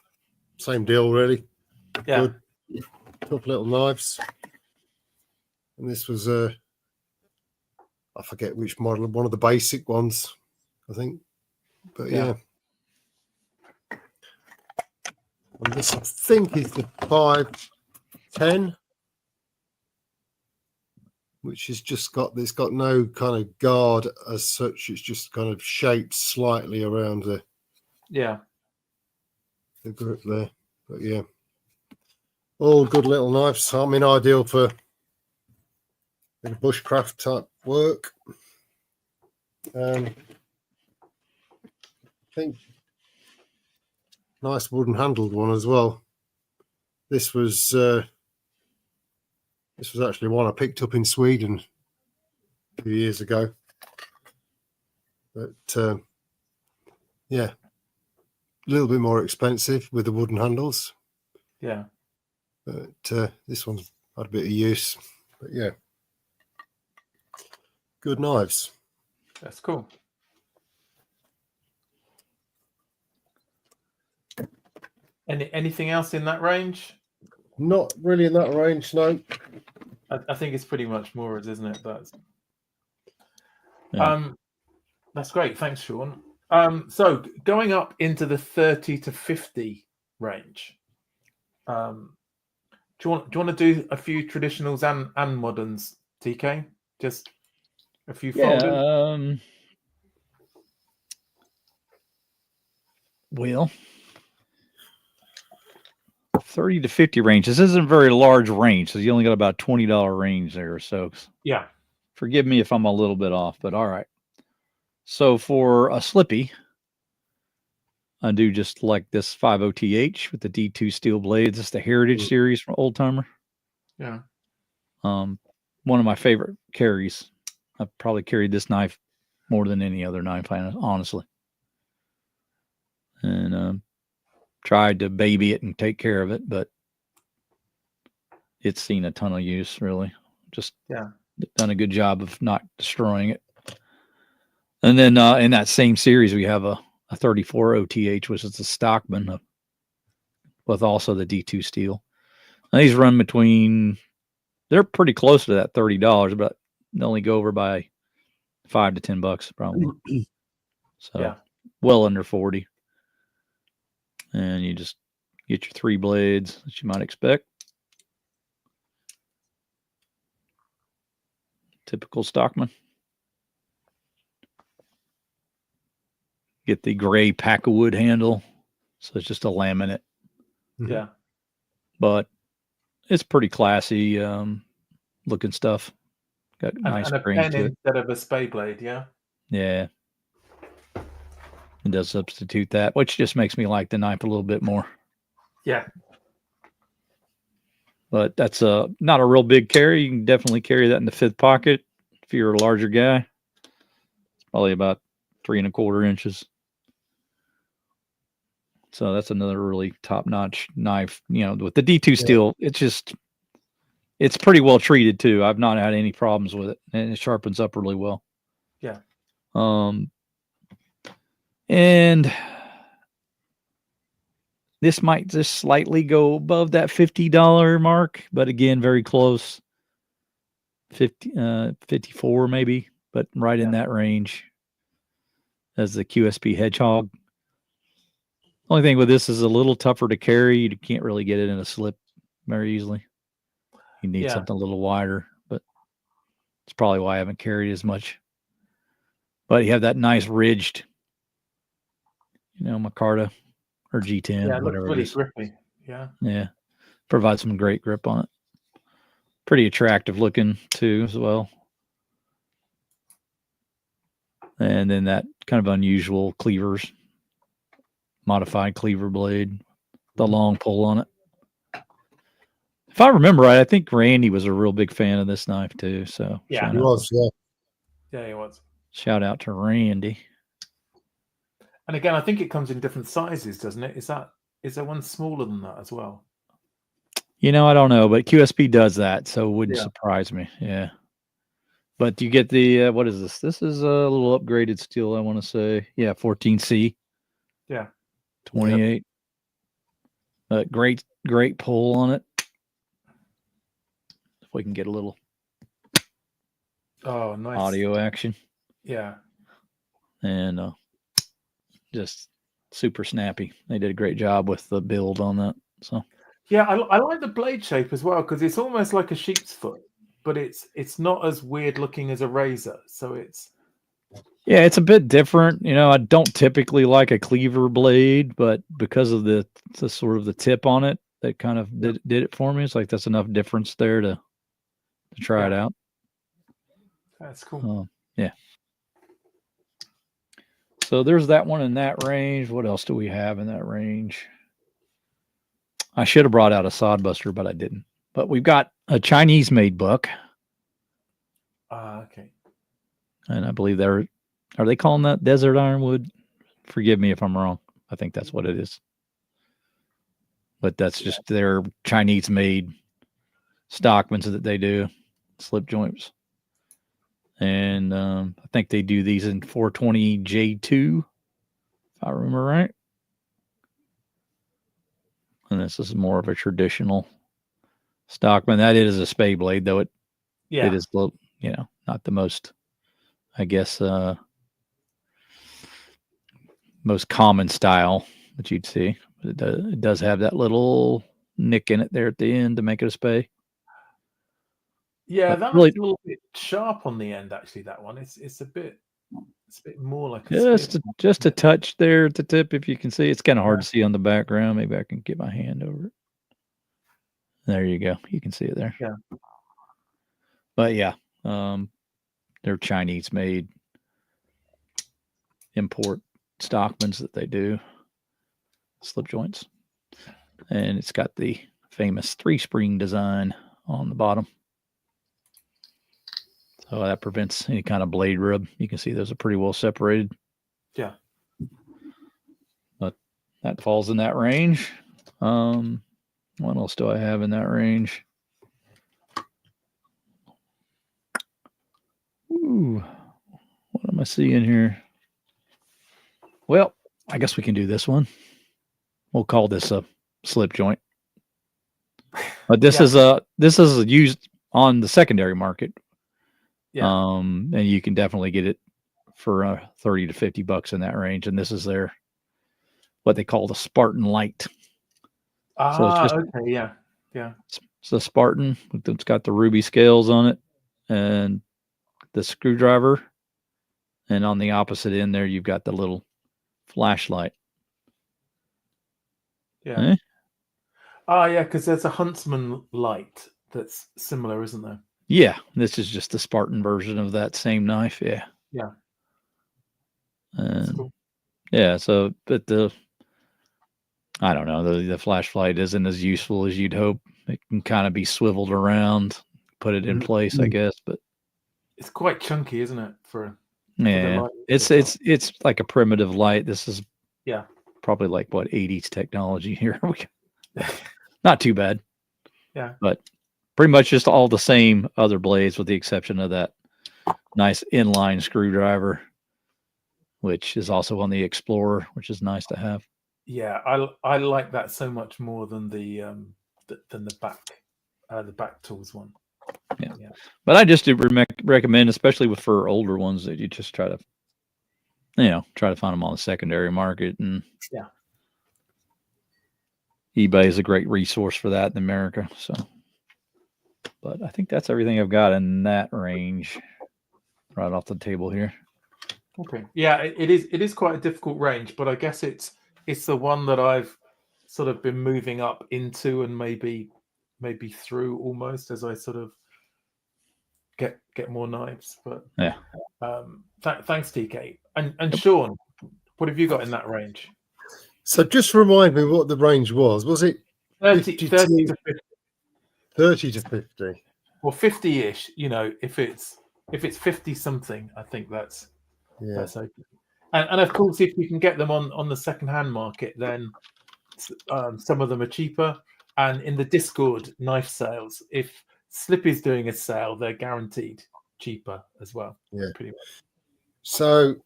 S3: deal really.
S1: Yeah.
S3: Good, tough little knives. And this was I forget which model, one of the basic ones, I think. But yeah. And this I think is the 510, which has just got no kind of guard as such. It's just kind of shaped slightly around the grip there. But yeah, all good little knives. I mean, ideal for bushcraft type work. I think nice wooden handled one as well. This was actually one I picked up in Sweden a few years ago. But yeah, a little bit more expensive with the wooden handles.
S1: Yeah.
S3: But this one's had a bit of use. But yeah, good knives.
S1: That's cool. Anything else in that range?
S3: Not really in that range, no.
S1: I think it's pretty much Mora's, isn't it? That's great. Thanks, Sean. So going up into the 30 to 50 range, do you want to do a few traditionals and moderns, TK? Just a few folders?
S2: Well, 30 to 50 range. This isn't a very large range, so you only got about $20 range there. So
S1: yeah,
S2: forgive me if I'm a little bit off, but all right. So for a slippy, I do just like this 50TH with the D2 steel blades. It's the Heritage series from Old Timer.
S1: Yeah.
S2: One of my favorite carries. I've probably carried this knife more than any other knife, honestly. And tried to baby it and take care of it, but it's seen a ton of use, really. Just done a good job of not destroying it. And then in that same series, we have a 34 OTH, which is a Stockman with also the D2 steel. And these run they're pretty close to that $30, but they only go over by $5 to $10 probably. So well under 40. And you just get your 3 blades that you might expect. Typical Stockman. Get the gray Packawood handle. So it's just a laminate.
S1: Yeah.
S2: But it's pretty classy looking stuff. Got nice grain to it.
S1: Instead of a spade blade, yeah?
S2: Yeah. It does substitute that, which just makes me like the knife a little bit more.
S1: Yeah.
S2: But that's not a real big carry. You can definitely carry that in the 5th pocket if you're a larger guy. It's probably about 3 1/4 inches. So that's another really top-notch knife. You know, with the D2 steel, it's pretty well treated too. I've not had any problems with it, and it sharpens up really well.
S1: Yeah.
S2: And This might just slightly go above that $50 mark, but again, very close. 54 maybe, but right in that range as the QSP Hedgehog. Only thing with this is a little tougher to carry. You can't really get it in a slip very easily. You need something a little wider, but it's probably why I haven't carried as much. But you have that nice ridged, micarta or G10, whatever
S1: really
S2: it is.
S1: Grippy. Yeah.
S2: Yeah. Provides some great grip on it. Pretty attractive looking too as well. And then that kind of unusual cleavers, modified cleaver blade, the long pull on it. If I remember right, I think Randy was a real big fan of this knife too. So
S3: he was,
S1: yeah, he was.
S2: Shout out to Randy.
S1: And again, I think it comes in different sizes, doesn't it? Is there one smaller than that as well?
S2: I don't know, but QSP does that, so it wouldn't surprise me. Yeah. But you get the, what is this? This is a little upgraded steel, I want to say. Yeah, 14C.
S1: Yeah.
S2: 28. Great pull on it. If we can get a little
S1: nice
S2: audio action.
S1: Yeah.
S2: And just super snappy. They did a great job with the build on that. So
S1: yeah, I like the blade shape as well because it's almost like a sheep's foot, but it's not as weird looking as a razor. So it's
S2: a bit different. I don't typically like a cleaver blade, but because of the sort of the tip on it, that kind of did it for me. It's like that's enough difference there to try it out.
S1: That's cool.
S2: Yeah. So there's that one in that range. What else do we have in that range? I should have brought out a Sodbuster, but I didn't. But we've got a Chinese-made buck.
S1: Okay.
S2: And I believe are they calling that desert ironwood? Forgive me if I'm wrong. I think that's what it is. But that's just their Chinese-made Stockmans that they do, slip joints. And I think they do these in 420 J2, if I remember right. And this is more of a traditional Stockman. That is a spade blade, though it is, not the most, I guess, most common style that you'd see. But it does have that little nick in it there at the end to make it a spade.
S1: Yeah, that one's a little bit sharp on the end. Actually, that one it's a bit more like
S2: just a touch there at the tip. If you can see, it's kind of hard to see on the background. Maybe I can get my hand over it. There you go. You can see it there.
S1: Yeah.
S2: But yeah, they're Chinese-made import Stockmans that they do, slip joints, and it's got the famous 3-spring design on the bottom. So that prevents any kind of blade rub. You can see those are pretty well separated.
S1: Yeah.
S2: But that falls in that range. What else do I have in that range? Ooh, what am I seeing here? Well, I guess we can do this one. We'll call this a slip joint. But this is used on the secondary market. Yeah. And you can definitely get it for $30 to $50 in that range. And this is what they call the Spartan Light.
S1: Okay, yeah.
S2: It's the Spartan. It's got the ruby scales on it and the screwdriver. And on the opposite end there, you've got the little flashlight.
S1: Yeah. Yeah, because there's a Huntsman light that's similar, isn't there?
S2: Yeah, this is just the Spartan version of that same knife. Yeah.
S1: Yeah.
S2: And cool. Yeah, so but I don't know, the flashlight isn't as useful as you'd hope. It can kind of be swiveled around, put it in place, I guess, but
S1: it's quite chunky, isn't it?
S2: It's like a primitive light. This is probably like 80s technology here. Not too bad.
S1: Yeah.
S2: But pretty much just all the same other blades with the exception of that nice inline screwdriver, which is also on the Explorer, which is nice to have.
S1: Yeah, I like that so much more than the back tools one.
S2: Yeah. But I just do recommend, especially for older ones, that you just try to find them on the secondary market. And
S1: yeah,
S2: eBay is a great resource for that in America. So, but I think that's everything I've got in that range right off the table here.
S1: Okay. Yeah, it is quite a difficult range, but I guess it's the one that I've sort of been moving up into and maybe through almost as I sort of get more knives. But
S2: yeah.
S1: Thanks, TK. And Sean, what have you got in that range?
S3: So just remind me what the range was. Was it
S1: 30 to 50?
S3: 30 to 50?
S1: Or 50-ish, if it's 50 something, I think that's okay. And of course, if you can get them on the second-hand market, then some of them are cheaper. And in the Discord knife sales, if Slip is doing a sale, they're guaranteed cheaper as well.
S3: Yeah,
S1: pretty much.
S3: So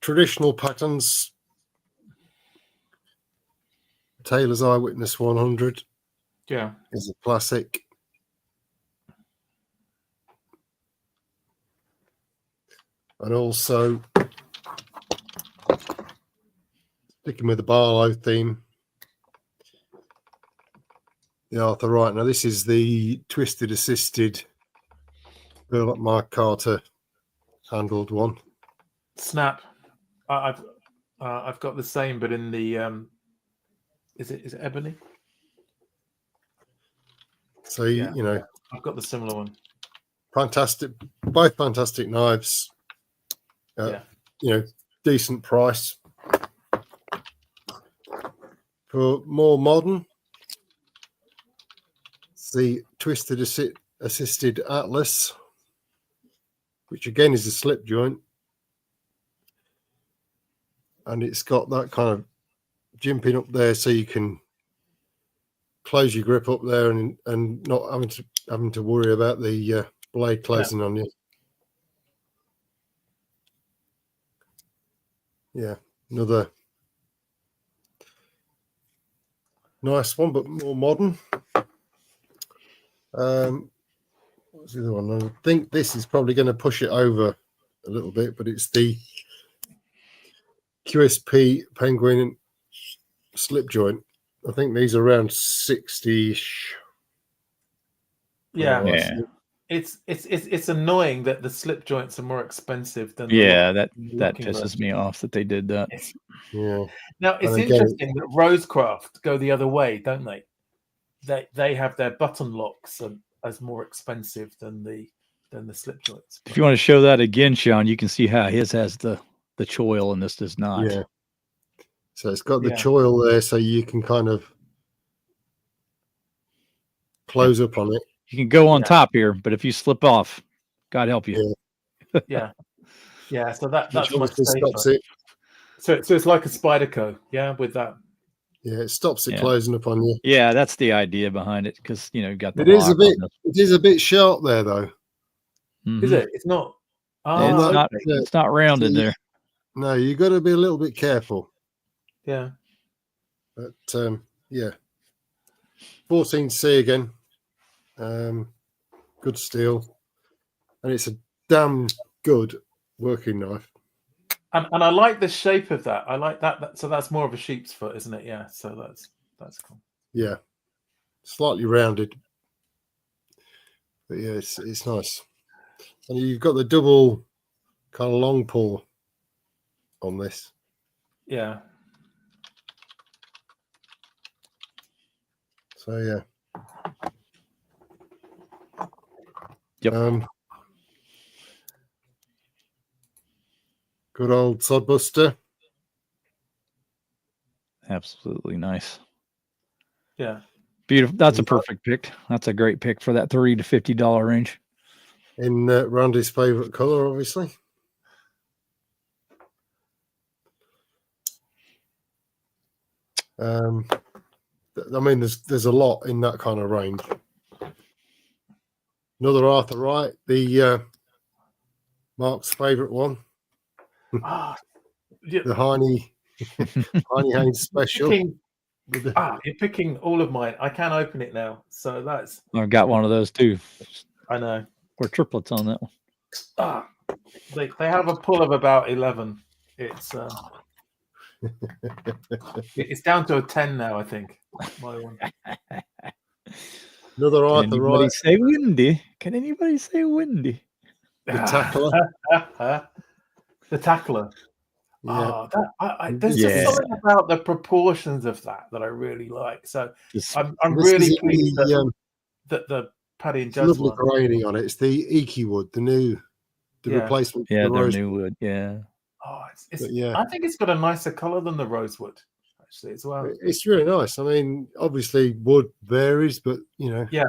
S3: traditional patterns, Taylor's Eyewitness 100, is a classic. And also, sticking with the Barlow theme, the Arthur Wright. Now, this is the twisted assisted Burlap Mark Carter handled one.
S1: Snap. I've got the same, but in the is it ebony?
S3: So
S1: I've got the similar one.
S3: Fantastic, both fantastic knives. Decent price. For more modern, it's the twisted assisted Atlas, which again is a slip joint, and it's got that kind of jimping up there, so you can close your grip up there and not having to worry about the blade closing on you. Yeah, another nice one, but more modern. What's the other one? I think this is probably going to push it over a little bit, but it's the QSP Penguin slip joint. I think these are around 60-ish.
S1: Yeah. It's annoying that the slip joints are more expensive than
S2: that pisses me off that they did that.
S3: Yeah.
S1: Now it's interesting that Rosecraft go the other way, don't they? They have their button locks as more expensive than the slip joints.
S2: If you want to show that again, Sean, you can see how his has the choil and this does not.
S3: Yeah. So it's got the choil there, so you can kind of close up on it.
S2: You can go on top here, but if you slip off, God help you.
S1: Yeah. So that's much
S3: stops it.
S1: So it's like a Spyderco, with that.
S3: Yeah, it stops it closing up on you.
S2: Yeah, that's the idea behind it, because you got the.
S3: It is a bit sharp there, though.
S2: Mm-hmm.
S1: Is it? It's not.
S2: It's not rounded there.
S3: No, you got to be a little bit careful.
S1: Yeah.
S3: But 14C again. Good steel, and it's a damn good working knife.
S1: And I like the shape of that. I like that. So that's more of a sheep's foot, isn't it? Yeah. So that's cool.
S3: Yeah, slightly rounded, but yeah, it's nice. And you've got the double kind of long pull on this.
S1: Yeah.
S3: So yeah.
S2: Yep.
S3: Good old Sodbuster.
S2: Absolutely nice.
S1: Yeah.
S2: Beautiful. That's a perfect pick. That's a great pick for that $30 to $50 range.
S3: In Randy's favorite color, obviously. I mean, there's a lot in that kind of range. Another Arthur Wright, the Mark's favorite one.
S1: The
S3: Heine Tiny Haynes special.
S1: You're picking all of mine. I can open it now, so that's.
S2: I've got one of those too.
S1: I know.
S2: We're triplets on that one.
S1: They have a pull of about 11. It's it's down to a 10 now, I think. My one.
S3: Another
S2: Can
S3: Arthur
S2: anybody
S3: Wright.
S2: say windy? Can anybody say windy?
S3: The tackler.
S1: The tackler.
S3: Yeah.
S1: There's just something about the proportions of that I really like. So I'm really pleased that the Paddy and Judd's
S3: lovely graining on it. It's the Eiki wood, the replacement.
S2: Yeah,
S3: for the
S2: their new wood. Yeah.
S1: Oh, I think it's got a nicer color than the rosewood, actually, as well.
S3: It's really nice. I mean, obviously wood varies, but you're gonna get.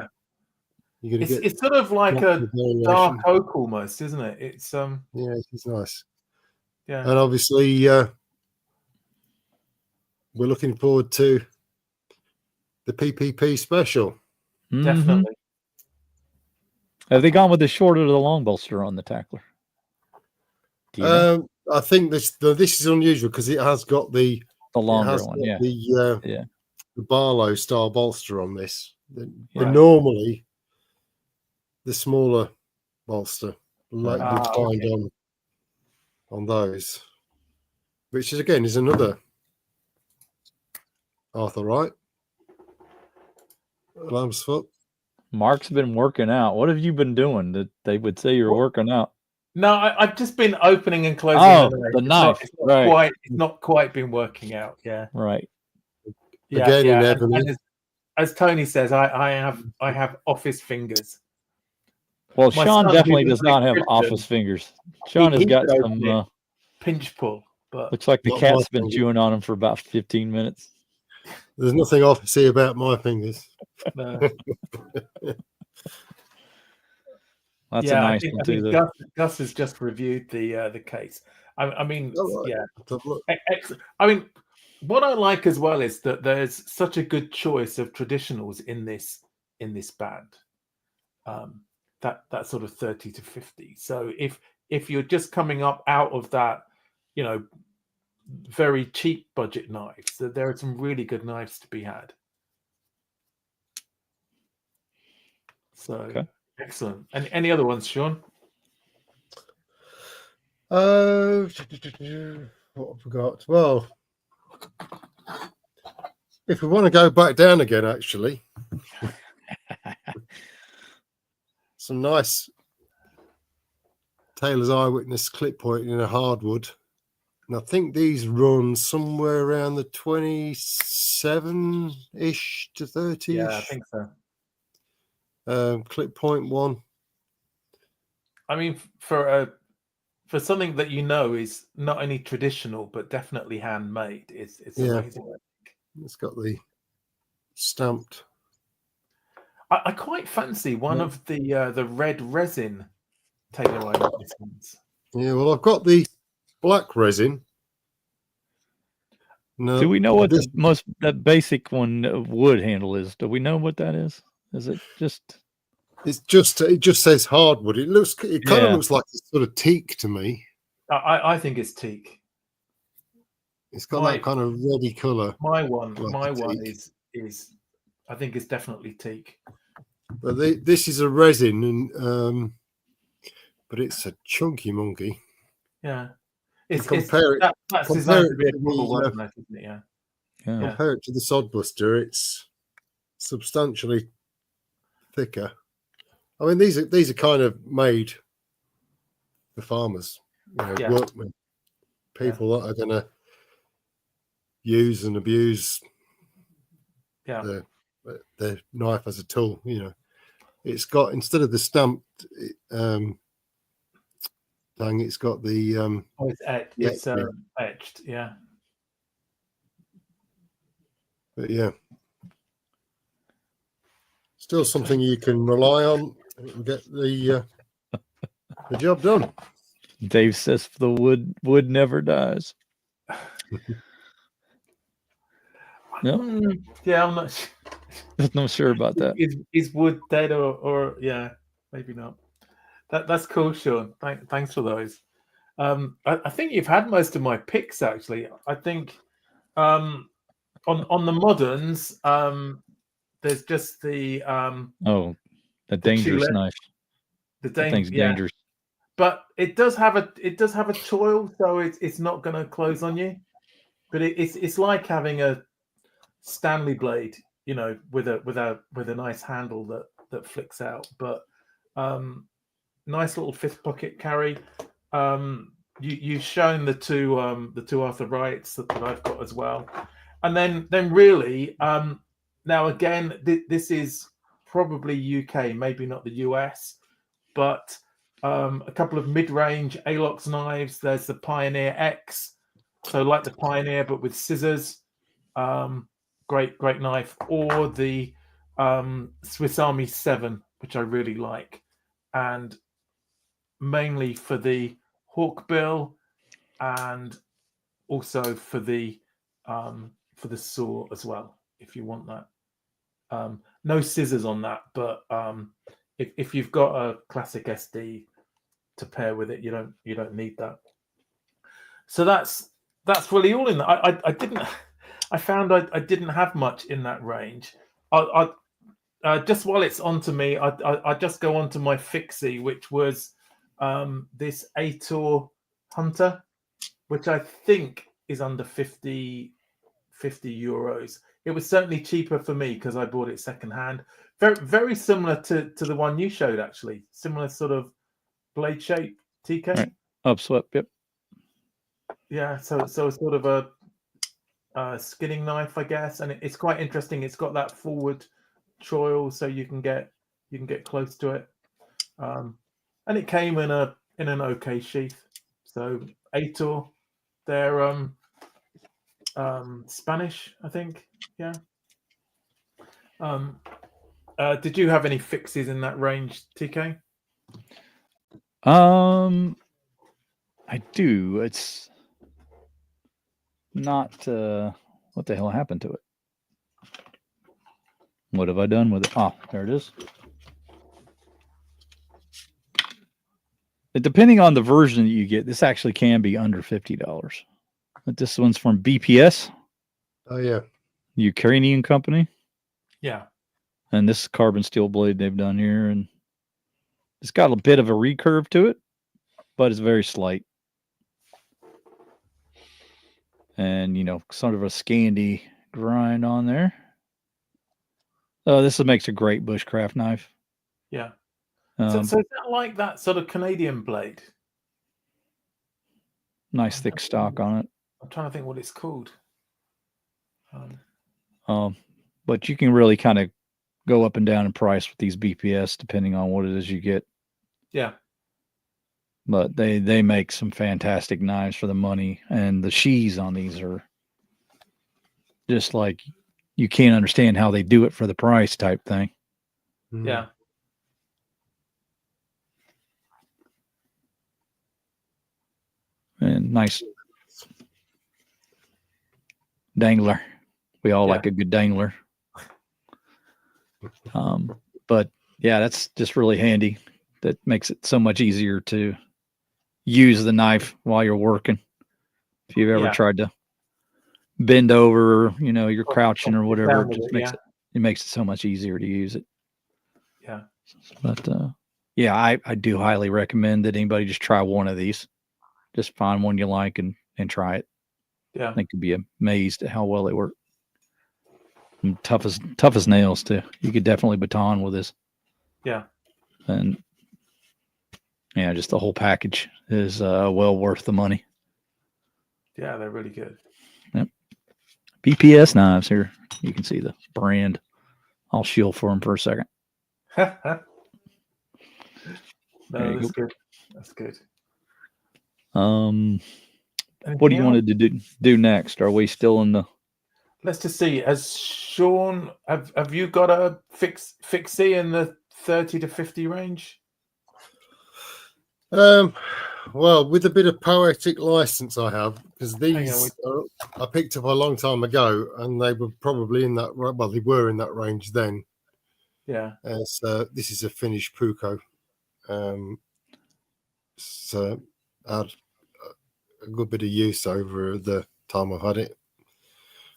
S1: It's sort of like a dark oak almost, isn't it? It's
S3: it's nice.
S1: Yeah,
S3: and obviously we're looking forward to the PPP special.
S1: Definitely.
S2: Have they gone with the short or the long bolster on the tackler? Do you know?
S3: I think this is unusual because it has got the
S2: longer one,
S3: the Barlow style bolster on this. Normally the smaller bolster, like you'd find on those, which is another Arthur Wright lamb's foot.
S2: Mark's been working out. What have you been doing that they would say you're working out?
S1: No, I've just been opening and closing
S2: the knife.
S1: It's not quite been working out. Yeah.
S2: Right.
S1: Yeah. As Tony says, I have office fingers.
S2: Well, Sean definitely does not have office fingers. Sean has got some
S1: pinch pull, but
S2: looks like the cat's been chewing on him for about 15 minutes.
S3: There's nothing officey about my fingers.
S1: No.
S2: That's a nice one too.
S1: Gus has just reviewed the case. I mean, excellent. I mean, what I like as well is that there's such a good choice of traditionals in this band. That sort of 30 to 50. So if you're just coming up out of that, very cheap budget knives, there are some really good knives to be had. So excellent. And any other ones, Sean?
S3: What I forgot. Well, if we want to go back down again, actually, some nice Taylor's Eyewitness clip point in a hardwood. And I think these run somewhere around the 27-ish to 30-ish.
S1: Yeah, I think so.
S3: Clip point one.
S1: I mean, for something that is not only traditional but definitely handmade, it's amazing.
S3: It's got the stamped.
S1: I quite fancy one of the red resin Taylor Eyewitness ones.
S3: Yeah, well, I've got the black resin. No,
S2: do we know what that basic one wood handle is? Do we know what that is? Is it just?
S3: It just says hardwood. It kind of looks like it's sort of teak to me.
S1: I think it's teak.
S3: It's got that kind of reddy color.
S1: My one is I think it's definitely teak.
S3: But this is a resin, and but it's a chunky monkey.
S1: Yeah.
S3: Compare it to the Sodbuster, it's substantially thicker. I mean, these are kind of made for farmers, workmen, people that are going to use and abuse their knife as a tool. It's got, instead of the stamped thing, it's got the
S1: it's etched. It's etched, yeah.
S3: But yeah, still something you can rely on and get the job done.
S2: Dave says the wood never dies. No,
S1: yeah, I'm not.
S2: Not sure about that.
S1: Is wood dead or maybe not. That's cool, Sean. Thanks for those. I think you've had most of my picks actually. I think on the moderns, there's just the
S2: the dangerous
S1: Chile,
S2: knife.
S1: the
S2: thing's
S1: yeah.
S2: dangerous.
S1: But it does have a choil, so it's not going to close on you. But it's like having a Stanley blade, you know, with a nice handle that flicks out. But nice little fifth pocket carry. You've shown the two Arthur Wrights that I've got as well, and then really now again this is probably UK, maybe not the US, but a couple of mid-range Alox knives. There's the Pioneer X, so like the Pioneer but with scissors. Great knife, or the Swiss Army 7, which I really like, and mainly for the hawkbill and also for the saw as well, if you want that. No scissors on that, but if you've got a classic SD to pair with it, you don't need that. So that's really all in that. I found I didn't have much in that range. I just while it's onto me, I just go on to my fixie, which was this Ator Hunter, which I think is under 50 euros. It was certainly cheaper for me because I bought it secondhand. Very similar to the one you showed, actually. Similar sort of blade shape, TK.
S2: Right. Upswept, yep.
S1: Yeah, so sort of a skinning knife, I guess, and it's quite interesting. It's got that forward choil, so you can get close to it, and it came in an okay sheath. So Ator, they're Spanish, I think. Yeah. Did you have any fixes in that range, TK?
S2: I do. It's not. What the hell happened to it? What have I done with it? Oh, there it is. Depending on the version that you get, this actually can be under $50. But this one's from BPS.
S3: Oh yeah,
S2: Ukrainian company.
S1: Yeah.
S2: And this carbon steel blade they've done here, and it's got a bit of a recurve to it, but it's very slight. And sort of a Scandi grind on there. Oh, this makes a great bushcraft knife.
S1: Yeah. So is that like that sort of Canadian blade?
S2: Nice thick stock on it.
S1: I'm trying to think what it's called.
S2: But you can really kind of go up and down in price with these BPS depending on what it is you get.
S1: Yeah.
S2: But they make some fantastic knives for the money, and the sheaths on these are just like you can't understand how they do it for the price type thing.
S1: Yeah.
S2: And nice dangler. We all like a good dangler. But yeah, that's just really handy. That makes it so much easier to use the knife while you're working. If you've ever tried to bend over, you're crouching or whatever, it makes it so much easier to use it.
S1: Yeah.
S2: But yeah, I do highly recommend that anybody just try one of these. Just find one you like and try it.
S1: Yeah.
S2: I think you'd be amazed at how well they work. And tough as nails too. You could definitely baton with this.
S1: Yeah.
S2: And yeah, just the whole package is well worth the money.
S1: Yeah, they're really good.
S2: Yep. BPS knives here. You can see the brand. I'll shield for them for a second.
S1: No, that's good. That's good.
S2: What do you want to do next? Are we still in the?
S1: Let's just see. Has Sean, have you got a fixie in the 30 to 50 range?
S3: Well, with a bit of poetic license, I have, because these I picked up a long time ago, and they were probably in that. Well, they were in that range then.
S1: Yeah.
S3: So this is a Finnish Puukko. So a good bit of use over the time I've had it.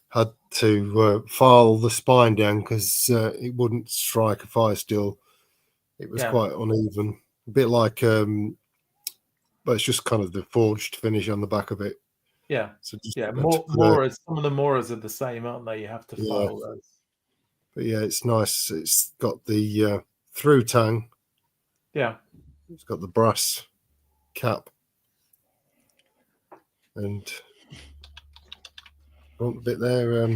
S3: Had to file the spine down because it wouldn't strike a fire steel. It was quite uneven, a bit like, but it's just kind of the forged finish on the back of it.
S1: Yeah,
S3: so just
S1: Moras. Some of the Moras are the same, aren't they? You have to file those.
S3: But yeah, it's nice. It's got the through tang.
S1: Yeah,
S3: it's got the brass cap and front bit there.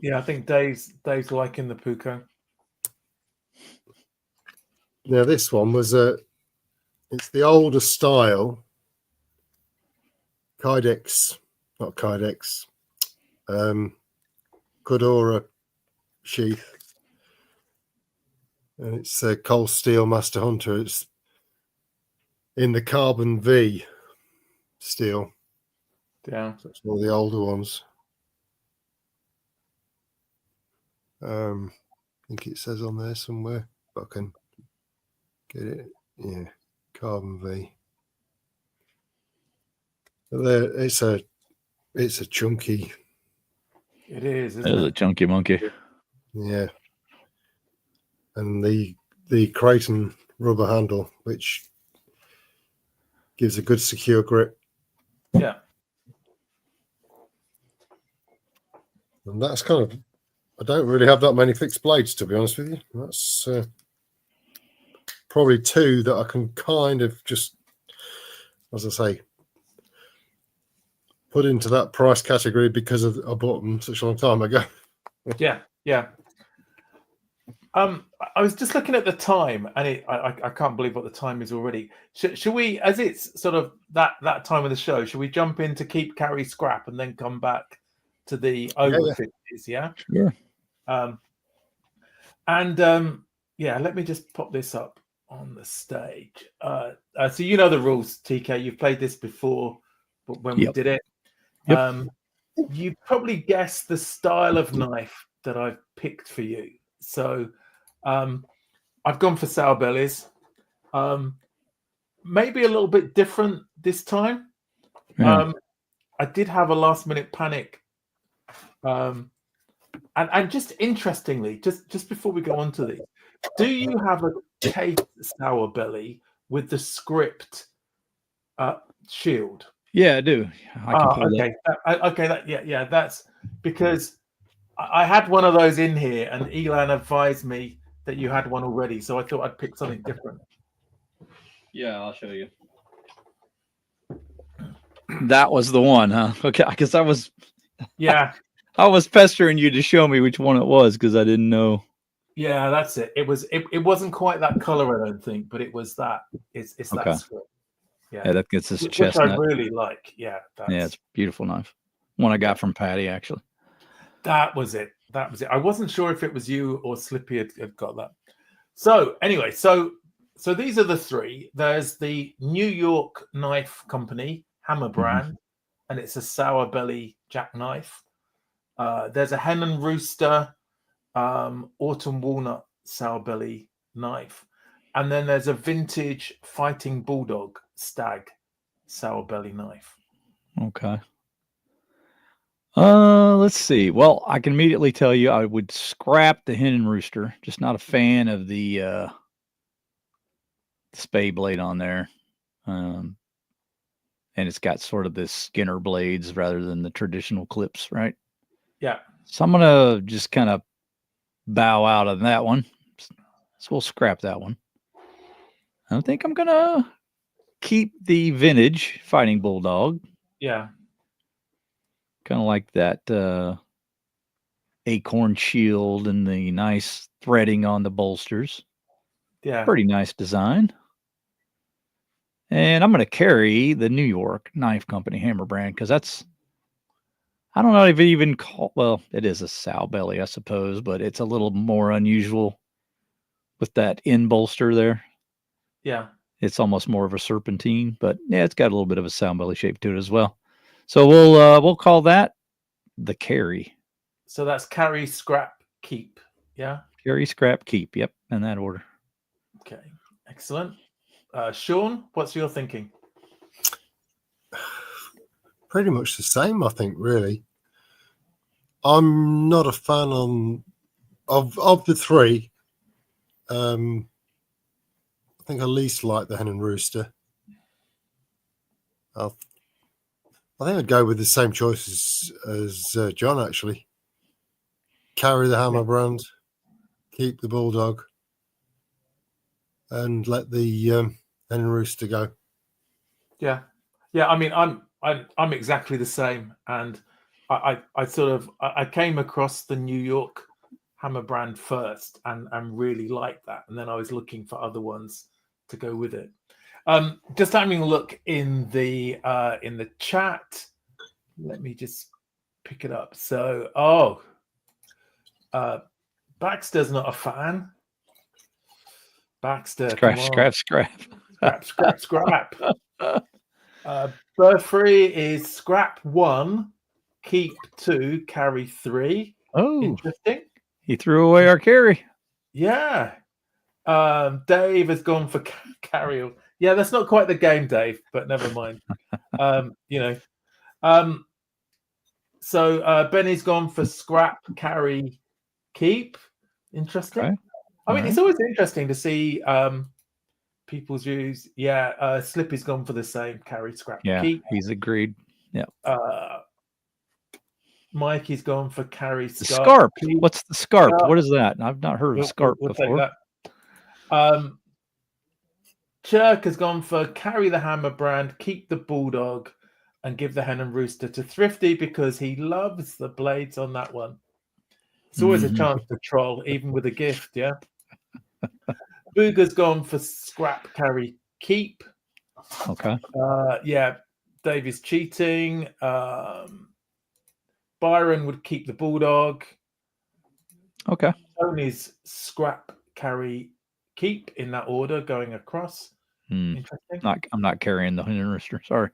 S1: Yeah, I think Dave's liking the Puko.
S3: Now this one was it's the older style Kydex, not Kydex, Kudora sheath, and it's a Cold Steel Master Hunter. It's in the carbon V steel.
S1: Yeah,
S3: so it's one of the older ones. I think it says on there somewhere, but I can get it. Yeah, carbon V. But there, it's a chunky.
S1: it is.
S2: It is a chunky monkey.
S3: Yeah, and the Creighton rubber handle, which gives a good secure grip.
S1: Yeah,
S3: and that's kind of. I don't really have that many fixed blades, to be honest with you. That's probably two that I can kind of just, as I say, put into that price category because I bought them such a long time ago.
S1: yeah. I was just looking at the time, and I can't believe what the time is already. Should we, as it's sort of that time of the show, should we jump in to keep, carry, scrap, and then come back to the over 50s? Yeah.
S2: Sure.
S1: Let me just pop this up on the stage. So you know the rules, TK. You've played this before, but when we did it, you probably guessed the style of knife that I've picked for you. So I've gone for sour bellies. Maybe a little bit different this time.
S2: Yeah.
S1: I did have a last minute panic. And just interestingly, just before we go on to these, do you have a case sour belly with the script shield?
S2: Yeah, I do. I can pull
S1: that. That's because I had one of those in here, and Elan advised me that you had one already, so I thought I'd pick something different.
S2: Yeah, I'll show you. That was the one, huh? Okay, because I was pestering you to show me which one it was because I didn't know.
S1: Yeah, that's it. It wasn't quite that color, I don't think, but it was that. It's that script.
S2: Yeah, that gets this
S1: which
S2: chestnut.
S1: I really like. Yeah,
S2: it's a beautiful knife. One I got from Patty, actually.
S1: That was it. I wasn't sure if it was you or Slippy had got that. So anyway, so these are the three. There's the New York Knife Company Hammer brand, and it's a sour belly jackknife. There's a Hen and Rooster Autumn Walnut sour belly knife, and then there's a vintage Fighting Bulldog Stag sour belly knife.
S2: Okay. Let's see. Well, I can immediately tell you I would scrap the Hen and Rooster. Just not a fan of the spay blade on there. And it's got sort of this Skinner blades rather than the traditional clips, right?
S1: Yeah.
S2: So I'm gonna just kind of bow out of that one. So we'll scrap that one. I think I'm gonna keep the vintage Fighting Bulldog.
S1: Yeah.
S2: Kind of like that acorn shield and the nice threading on the bolsters.
S1: Yeah.
S2: Pretty nice design. And I'm going to carry the New York Knife Company Hammer brand because that's, I don't know if it even well, it is a sow belly, I suppose, but it's a little more unusual with that in bolster there.
S1: Yeah.
S2: It's almost more of a serpentine, but yeah, it's got a little bit of a sow belly shape to it as well. So we'll call that the carry.
S1: So that's carry, scrap, keep. Yeah.
S2: Carry, scrap, keep. Yep, in that order.
S1: Okay, excellent. Sean, what's your thinking?
S3: pretty much the same, I think, really. I'm not a fan of the three. I think I least like the hen and rooster. I think I'd go with the same choices as John, actually. Carry the hammer brand, keep the bulldog, and let the hen and rooster go.
S1: Yeah. I mean, I'm exactly the same, and I came across the New York hammer brand first, and really liked that, and then I was looking for other ones to go with it. Just having a look in the chat. Let me just pick it up. So, Baxter's not a fan. Baxter,
S2: Scrap.
S1: Burfree is scrap 1, keep 2, carry 3.
S2: Oh,
S1: interesting.
S2: He threw away our carry.
S1: Yeah. Dave has gone for carry. Yeah, that's not quite the game, Dave, but never mind. So Benny's gone for scrap, carry, keep. Interesting.
S2: Okay.
S1: I mean, it's always interesting to see people's views. Yeah, Slippy's gone for the same, carry, scrap, keep.
S2: He's agreed. Yeah.
S1: Mikey's gone for carry,
S2: the scarp. What's the scarp? What is that? I've not heard of scarp before.
S1: Take that. Chirk has gone for carry the hammer brand, keep the bulldog, and give the hen and rooster to Thrifty because he loves the blades on that one. It's always a chance to troll, even with a gift, yeah? Booger's gone for scrap, carry, keep.
S2: Okay.
S1: Yeah, Dave is cheating. Byron would keep the bulldog.
S2: Okay.
S1: Tony's scrap, carry, keep in that order, going across. Interesting.
S2: I'm not carrying the hen and rooster. Sorry.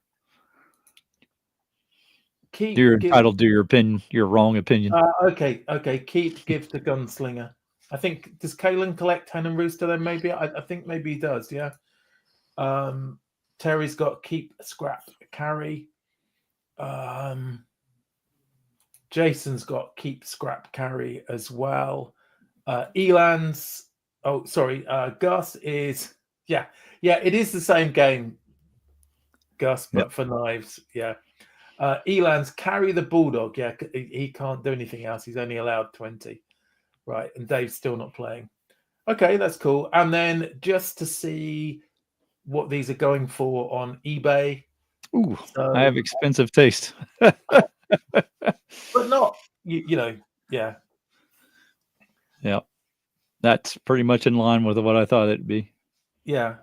S1: You're
S2: entitled to your opinion, your wrong opinion.
S1: Okay. Keep, give to Gunslinger. I think, does Kalen collect hen and rooster then? Maybe I think maybe he does. Yeah. Terry's got keep, scrap, carry. Jason's got keep, scrap, carry as well. Elan's. Oh, sorry. Gus is. Yeah. It is the same game, Gus, but for knives. Yeah. Elan's carry the bulldog. Yeah, he can't do anything else. He's only allowed 20. Right, and Dave's still not playing. Okay, that's cool. And then just to see what these are going for on eBay.
S2: Ooh, I have expensive taste.
S1: But not, yeah.
S2: Yeah. That's pretty much in line with what I thought it'd be.
S1: Yeah.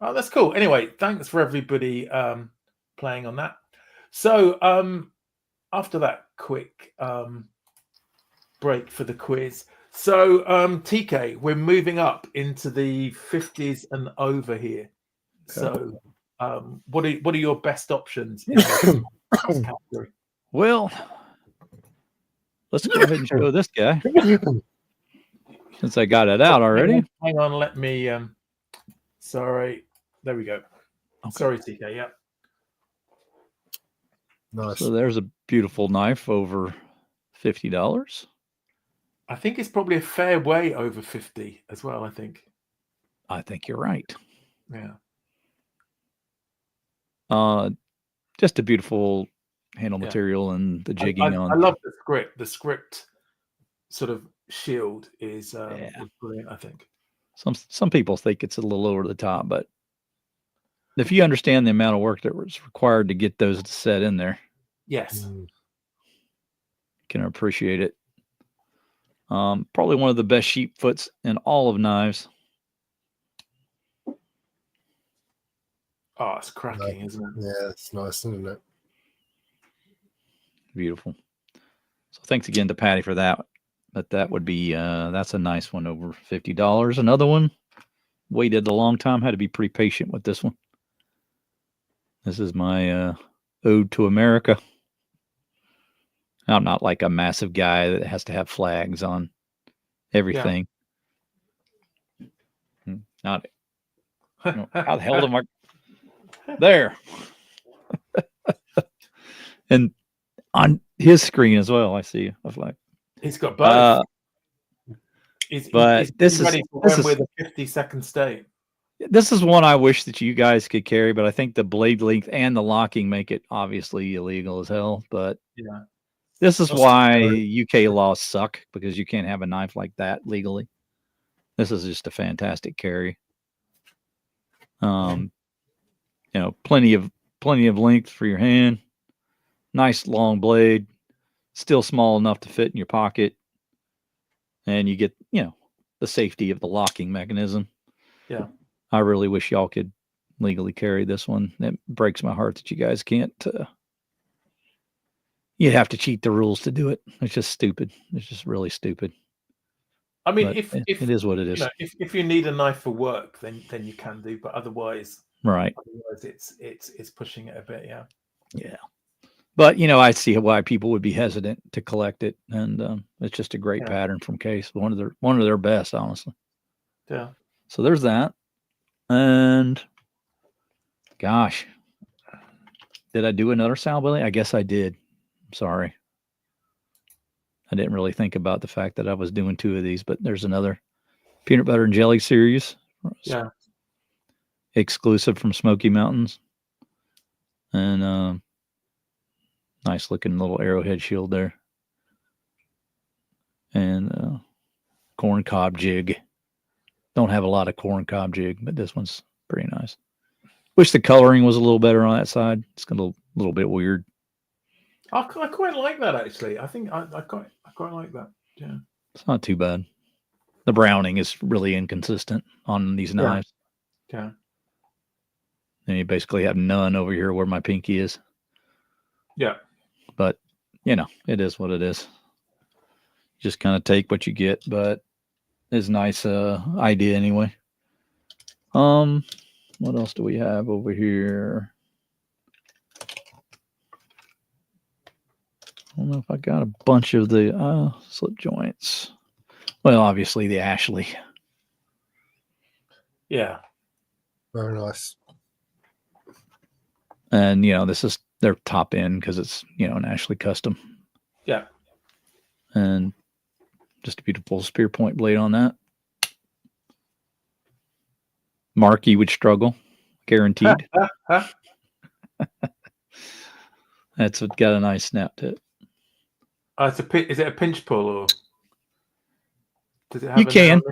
S1: Oh, that's cool. Anyway, thanks for everybody playing on that. So after that quick break for the quiz. So TK, we're moving up into the 50s and over here. Okay. So what are your best options in this category?
S2: Well, let's go ahead and show this guy. Since I got it out already.
S1: Hang on, let me sorry. There we go. Okay. Sorry, TK. Yeah.
S3: Nice.
S2: So there's a beautiful knife over $50.
S1: I think it's probably a fair way over 50 as well, I think
S2: you're right.
S1: Yeah.
S2: Just a beautiful handle material and the jigging on.
S1: I love the script. The script sort of shield is brilliant, I think.
S2: Some people think it's a little over the top, but if you understand the amount of work that was required to get those set in there,
S1: yes,
S2: can appreciate it. Probably one of the best sheep foots in all of knives.
S1: Oh, it's cracking, isn't it?
S3: Yeah, it's nice, isn't it?
S2: Beautiful. So thanks again to Patty for that. But that would be that's a nice one over $50. Another one, waited a long time, had to be pretty patient with this one. This is my ode to America. I'm not like a massive guy that has to have flags on everything. Yeah. Not how the hell am I there? And on his screen as well, I see a flag.
S1: He's got both. He's
S2: this
S1: ready for when we're the 52nd state.
S2: This is one I wish that you guys could carry, but I think the blade length and the locking make it obviously illegal as hell. But
S1: yeah,
S2: this is why UK laws suck, because you can't have a knife like that legally. This is just a fantastic carry. You know, plenty of length for your hand. Nice long blade, still small enough to fit in your pocket, and you get, you know, the safety of the locking mechanism.
S1: Yeah.
S2: I really wish y'all could legally carry this one. It breaks my heart that you guys can't. You'd have to cheat the rules to do it. It's just stupid. It's just really stupid.
S1: I mean,
S2: but
S1: if
S2: it is what it is.
S1: You know, if you need a knife for work, then you can do. But otherwise,
S2: right.
S1: Otherwise, it's pushing it a bit. Yeah.
S2: Yeah. But you know, I see why people would be hesitant to collect it, and it's just a great pattern from Case. One of their best, honestly.
S1: Yeah.
S2: So there's that. And gosh, did I do another sow belly? I guess I did. I'm sorry. I didn't really think about the fact that I was doing 2 of these, but there's another peanut butter and jelly series.
S1: Yeah.
S2: Exclusive from Smoky Mountains. And nice looking little arrowhead shield there. And corn cob jig. Don't have a lot of corn cob jig, but this one's pretty nice. Wish the coloring was a little better on that side. It's a little bit weird.
S1: I quite like that, actually. I think I quite like that. Yeah.
S2: It's not too bad. The browning is really inconsistent on these knives.
S1: Yeah.
S2: And you basically have none over here where my pinky is.
S1: Yeah.
S2: But, you know, it is what it is. Just kind of take what you get, but it's a nice idea anyway. What else do we have over here? I don't know if I got a bunch of the slip joints. Well, obviously the Ashley.
S1: Yeah.
S3: Very nice.
S2: And, you know, this is their top end because it's, you know, an Ashley custom.
S1: Yeah.
S2: And just a beautiful spear point blade on that. Marky would struggle, guaranteed. That's got a nice snap to it.
S1: Is it a pinch pull, or does it have?
S2: You can.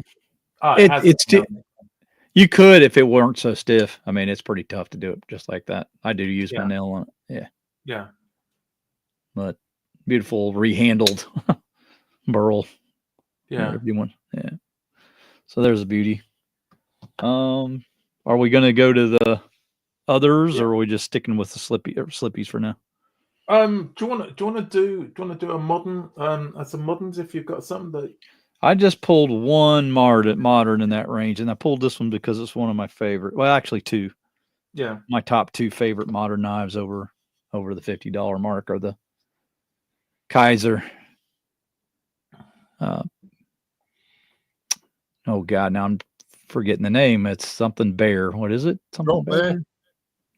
S2: You could if it weren't so stiff. I mean, it's pretty tough to do it just like that. I do use my nail on it. Yeah.
S1: Yeah.
S2: But beautiful rehandled burl.
S1: Yeah.
S2: Whatever you want. Yeah. So there's a beauty. Are we going to go to the others, or are we just sticking with the slippies for now?
S1: Do you want to do a modern some moderns if you've got some that?
S2: I just pulled one modern in that range, and I pulled this one because it's one of my favorite. Well, actually 2.
S1: Yeah.
S2: My top 2 favorite modern knives over the $50 mark are the Kaiser. Oh God, now I'm forgetting the name. It's something Bear. What is it? Something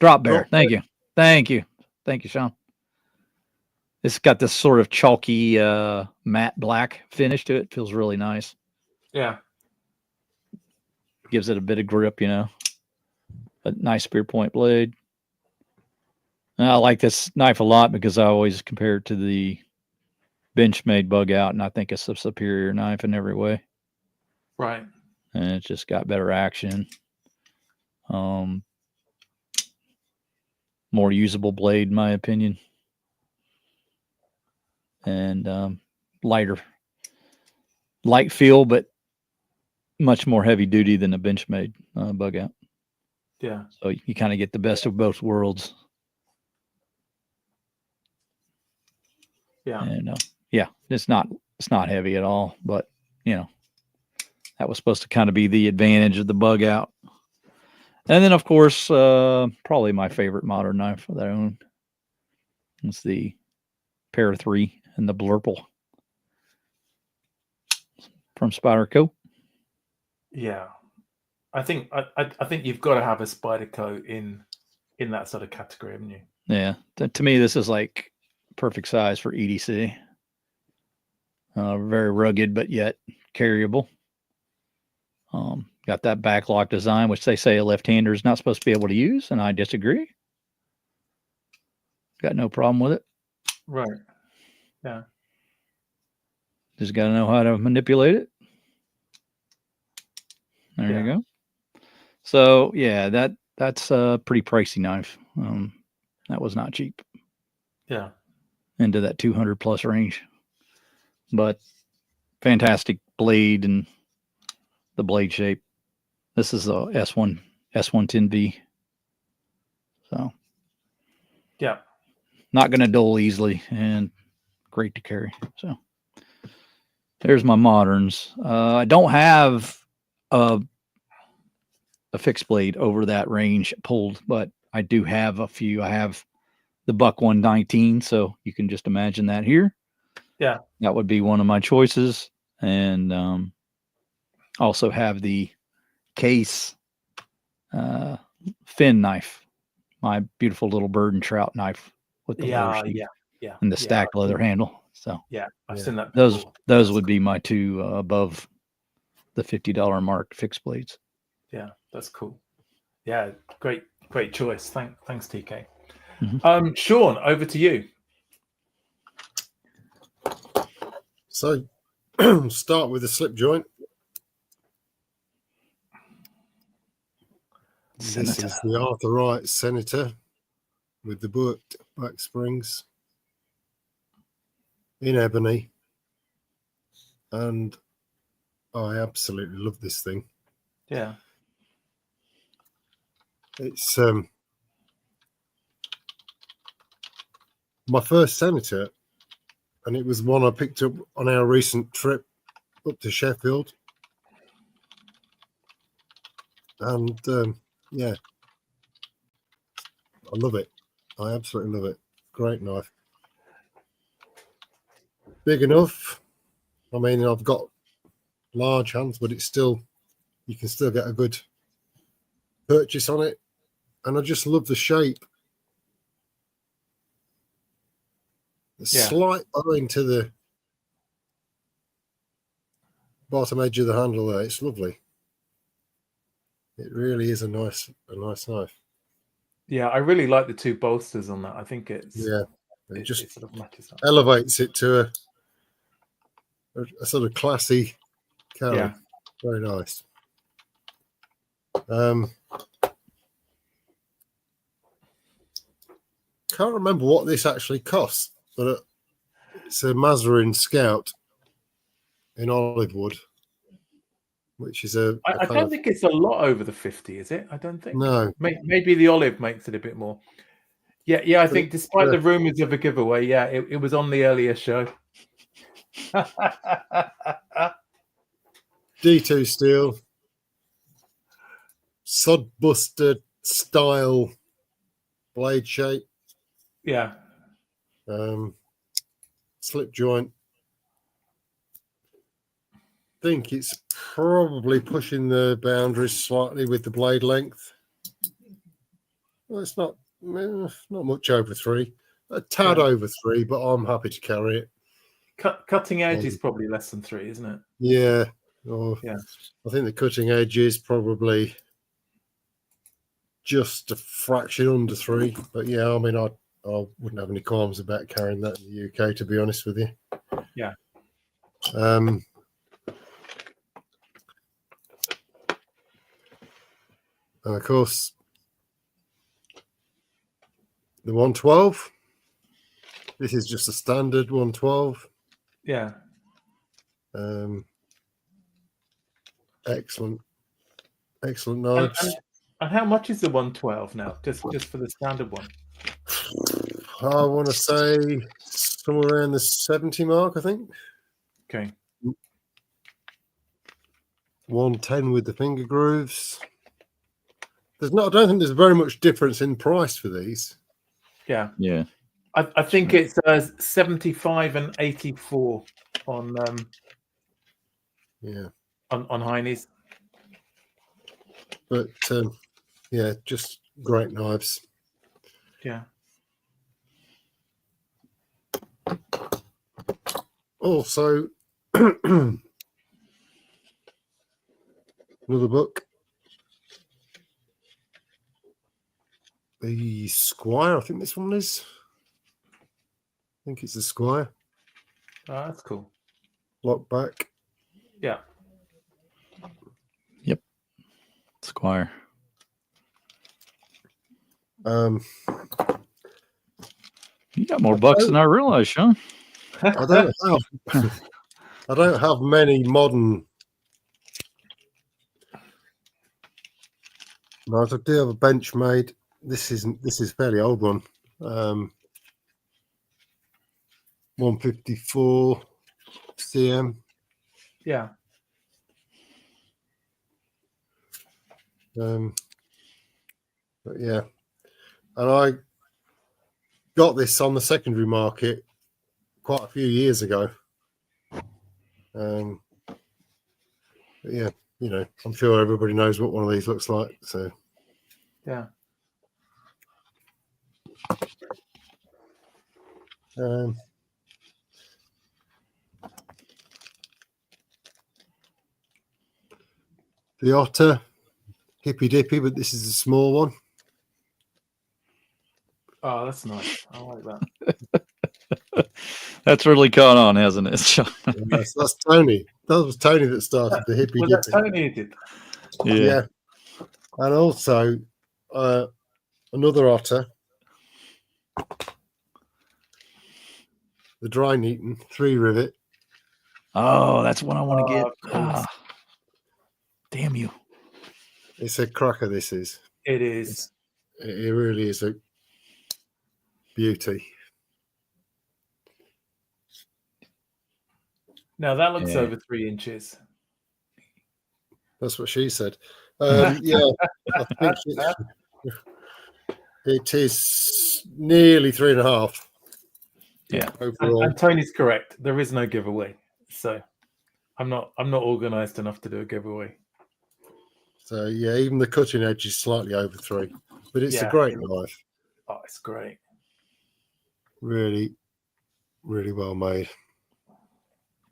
S2: Drop Bear. Thank you, Sean. It's got this sort of chalky matte black finish to it. Feels really nice.
S1: Yeah.
S2: Gives it a bit of grip, you know. A nice spear point blade. And I like this knife a lot because I always compare it to the Benchmade Bug Out, and I think it's a superior knife in every way.
S1: Right.
S2: And it's just got better action. More usable blade, in my opinion. And light feel, but much more heavy duty than a Benchmade Bug Out.
S1: Yeah.
S2: So you kind of get the best of both worlds.
S1: Yeah.
S2: And it's not heavy at all, but you know, that was supposed to kind of be the advantage of the Bug Out. And then of course, probably my favorite modern knife that I own. It's the Para 3 and the Blurple from Spyderco.
S1: Yeah. I think you've got to have a Spyderco in that sort of category, haven't you?
S2: Yeah. To me, this is like perfect size for EDC. Very rugged, but yet carryable. Got that backlock design, which they say a left-hander is not supposed to be able to use, and I disagree. Got no problem with it.
S1: Right. Yeah.
S2: Just got to know how to manipulate it. There you go. So yeah, that's a pretty pricey knife. That was not cheap.
S1: Yeah. Into
S2: that 200 plus range, but fantastic blade and the blade shape. This is a S110V. So
S1: yeah,
S2: not going to dull easily and great to carry. So there's my moderns. I don't have a fixed blade over that range pulled, but I do have a few. I have the Buck 119, so you can just imagine that here.
S1: Yeah,
S2: that would be one of my choices, and also have the Case fin knife, my beautiful little bird and trout knife with the lower sheath and the stacked leather handle. So
S1: I've seen that before.
S2: Those would be my two above the $50 mark fixed blades.
S1: Yeah, that's cool. Yeah, great choice. Thanks, TK.
S2: Mm-hmm.
S1: Sean, over to you.
S3: So start with the slip joint.
S2: Senator.
S3: This is the Arthur Wright Senator with the worked back springs in ebony, and I absolutely love this thing.
S1: Yeah,
S3: it's my first Senator, and it was one I picked up on our recent trip up to Sheffield, and yeah, I love it. I absolutely love it. Great knife. Big enough. I mean, I've got large hands, but it's still, you can still get a good purchase on it. And I just love the shape. The slight line to the bottom edge of the handle there. It's lovely. It really is a nice knife.
S1: Yeah, I really like the two bolsters on that. I think it
S3: just
S1: sort of matches up.
S3: Elevates it to a sort of classy carry.
S1: Yeah.
S3: Very nice. Can't remember what this actually costs, but it's a Mazarin Scout in olive wood, which is
S1: I don't think it's a lot over the 50, is it? I don't think.
S3: No.
S1: Maybe the olive makes it a bit more. Yeah. I think despite the rumors of a giveaway, it was on the earlier show.
S3: D2 steel, sodbuster style blade shape.
S1: Yeah.
S3: Slip joint. I think it's probably pushing the boundaries slightly with the blade length. Well, it's not much over 3. A tad over 3, but I'm happy to carry it.
S1: Cutting edge is probably less than 3, isn't it?
S3: Yeah.
S1: Yeah.
S3: I think the cutting edge is probably just a fraction under 3. But yeah, I mean, I wouldn't have any qualms about carrying that in the UK, to be honest with you.
S1: Yeah.
S3: And of course, the 112. This is just a standard 112.
S1: Yeah.
S3: Excellent knives.
S1: And how much is the 112 now? Just for the standard one?
S3: I want to say somewhere around the 70 mark, I think.
S1: Okay.
S3: 110 with the finger grooves. I don't think there's very much difference in price for these.
S1: Yeah.
S2: Yeah.
S1: I think it's 75 and 84 on on Heine's.
S3: But yeah, just great knives.
S1: Yeah.
S3: also another book, the Squire. I think this one is. I think it's the Squire.
S1: Oh, that's cool.
S3: Lock back.
S1: Yeah.
S2: Yep. Squire. You got more bucks than I realized, Sean.
S3: I don't have many modern. No, I do have a bench made. This is a fairly old one. 154 cm.
S1: Yeah.
S3: But yeah, and I got this on the secondary market quite a few years ago. But yeah, you know, I'm sure everybody knows what one of these looks like. So
S1: yeah.
S3: The Otter, hippy dippy, but this is a small one.
S1: Oh, that's nice. I like that.
S2: That's really caught on, hasn't it, Sean?
S3: That's Tony. That was Tony that started the hippy
S1: Was
S3: dippy.
S1: that Tony who did?
S3: Yeah. And also another Otter, the dry Neaton 3 rivet.
S2: Oh, that's one I want to get.
S1: Cool.
S2: Damn you.
S3: It's a cracker, this is.
S1: It is.
S3: It really is a beauty.
S1: Now that looks over 3 inches.
S3: That's what she said. Yeah, I think it is nearly 3.5.
S1: Yeah,
S3: overall.
S1: and Tony's correct. There is no giveaway, so I'm not organised enough to do a giveaway.
S3: So yeah, even the cutting edge is slightly over 3, but it's a great knife.
S1: Oh, it's great.
S3: Really, really well made.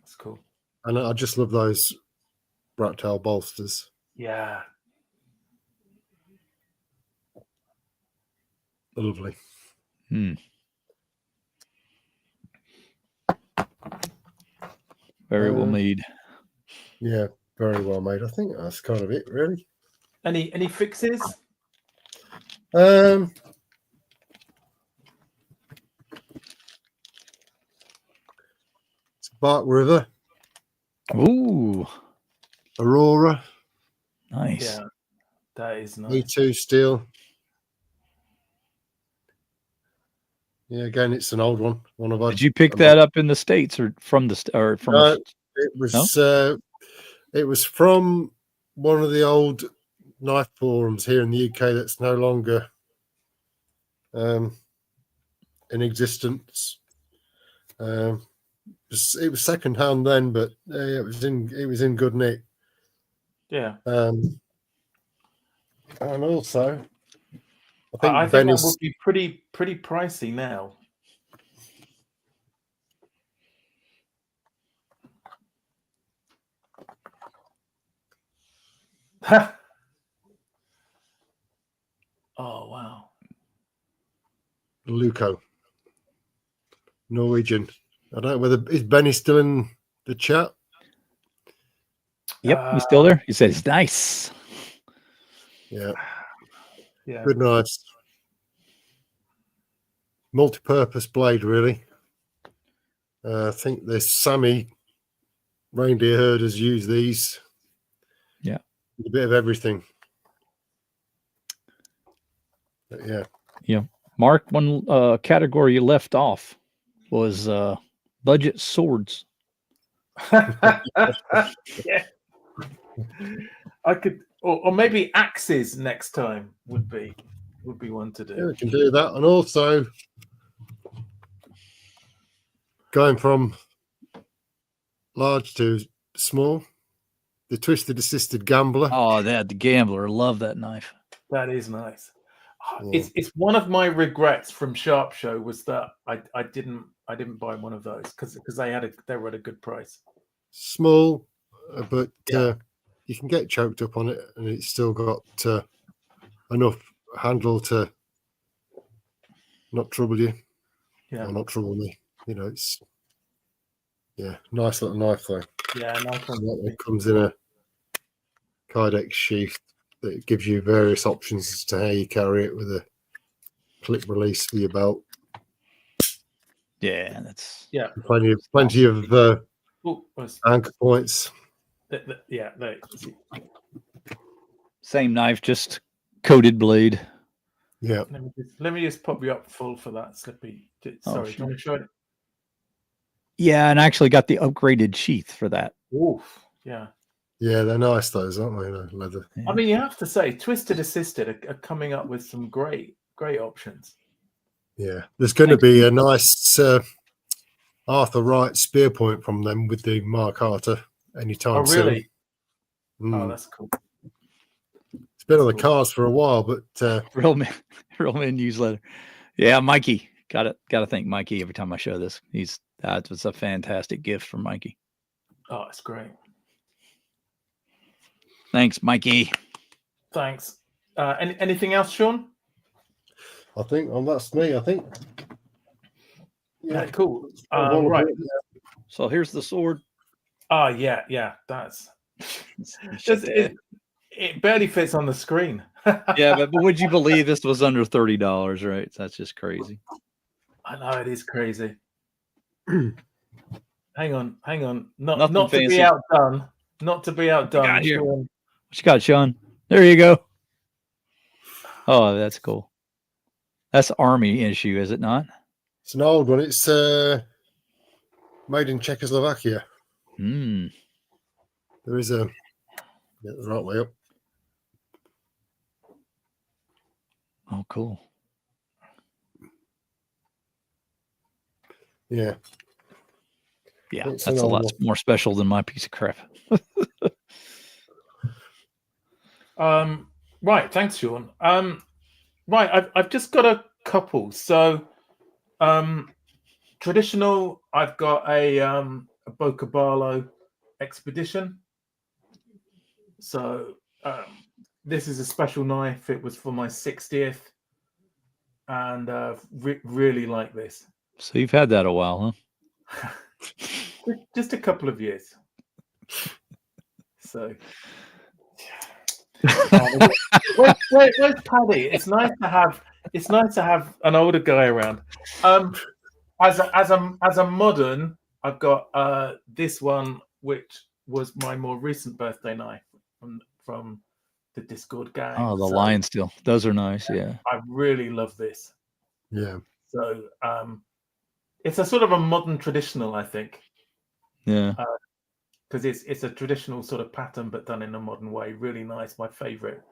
S1: That's cool.
S3: And I just love those rat tail bolsters.
S1: Yeah.
S3: Lovely.
S2: Very well made.
S3: Yeah, very well made. I think that's kind of it, really.
S1: Any fixes?
S3: It's Bark River.
S2: Ooh.
S3: Aurora.
S2: Nice.
S1: Yeah, that is nice.
S3: E2 steel. Yeah, again, it's an old one.
S2: Did you pick that up in the States or from the
S3: No, it was it was from one of the old knife forums here in the UK that's no longer in existence. It was second hand then, but it was in good nick.
S1: Yeah.
S3: And also,
S1: I think that would be pretty pricey now. Oh wow.
S3: Luco, Norwegian. I don't know whether is Benny still in the chat.
S2: Yep, he's still there. He said it's nice.
S3: Yeah.
S1: Yeah.
S3: Good knives. Multi-purpose blade, really. I think the Sammy reindeer herders use these.
S2: Yeah.
S3: A bit of everything. But yeah.
S2: Yeah. Mark, one category you left off was budget swords.
S1: Yeah. I could or maybe axes next time would be one to do.
S3: Yeah, we can do that. And also going from large to small, the twisted assisted gambler.
S2: Oh, the gambler. Love that knife.
S1: That is nice. It's one of my regrets from Sharp Show was that I didn't buy one of those because they were at a good price.
S3: Small, but you can get choked up on it, and it's still got enough handle to not trouble you, or not trouble me. You know, it's nice little knife though.
S1: Yeah, nice one.
S3: It comes in a Kydex sheath that gives you various options as to how you carry it with a clip release for your belt.
S2: Yeah, that's
S3: plenty of anchor points.
S2: Same knife, just coated blade.
S3: Yeah.
S1: Let me just pop you up full for that, Slippy. Sorry, do you want to show it?
S2: Yeah, and I actually got the upgraded sheath for that.
S1: Oof, yeah.
S3: Yeah, they're nice those, aren't they? Leather.
S1: Yeah. I mean, you have to say, Twisted Assisted are coming up with some great options.
S3: Yeah, there's going to be a nice Arthur Wright spear point from them with the Mark Arthur anytime soon.
S1: Oh, really? Oh, that's cool.
S3: It's been on the cards for a while, but
S2: Real men newsletter. Yeah, Mikey. Got to thank Mikey every time I show this. That was a fantastic gift from Mikey.
S1: Oh, it's great.
S2: Thanks, Mikey.
S1: Thanks. Anything else, Sean?
S3: I think that's me. I think.
S1: Yeah, cool. Right.
S2: So here's the sword.
S1: Oh, yeah. That's it barely fits on the screen.
S2: Yeah, but would you believe this was under $30, right? That's just crazy.
S1: I know it is crazy. Hang on. Not
S2: fancy.
S1: to be outdone. Not to be outdone.
S2: Sean. What you got, Sean? There you go. Oh, that's cool. That's Army issue, is it not?
S3: It's an old one. It's made in Czechoslovakia.
S2: There
S3: is the right way up.
S2: Oh, cool.
S3: Yeah.
S2: Yeah, that's a lot more special than my piece of crap.
S1: Right, thanks, Sean. Right, I've just got a couple. So, traditional, I've got a Bocaballo Expedition. So, this is a special knife. It was for my 60th, and really like this.
S2: So you've had that a while, huh?
S1: Just a couple of years. So, where's Paddy? It's nice to have an older guy around. As a modern, I've got this one, which was my more recent birthday knife from the Discord gang.
S2: Oh, the Lion Steel. Those are nice. Yeah,
S1: I really love this.
S3: Yeah.
S1: So it's a sort of a modern traditional, I think.
S2: Yeah.
S1: Because it's a traditional sort of pattern, but done in a modern way. Really nice. My favorite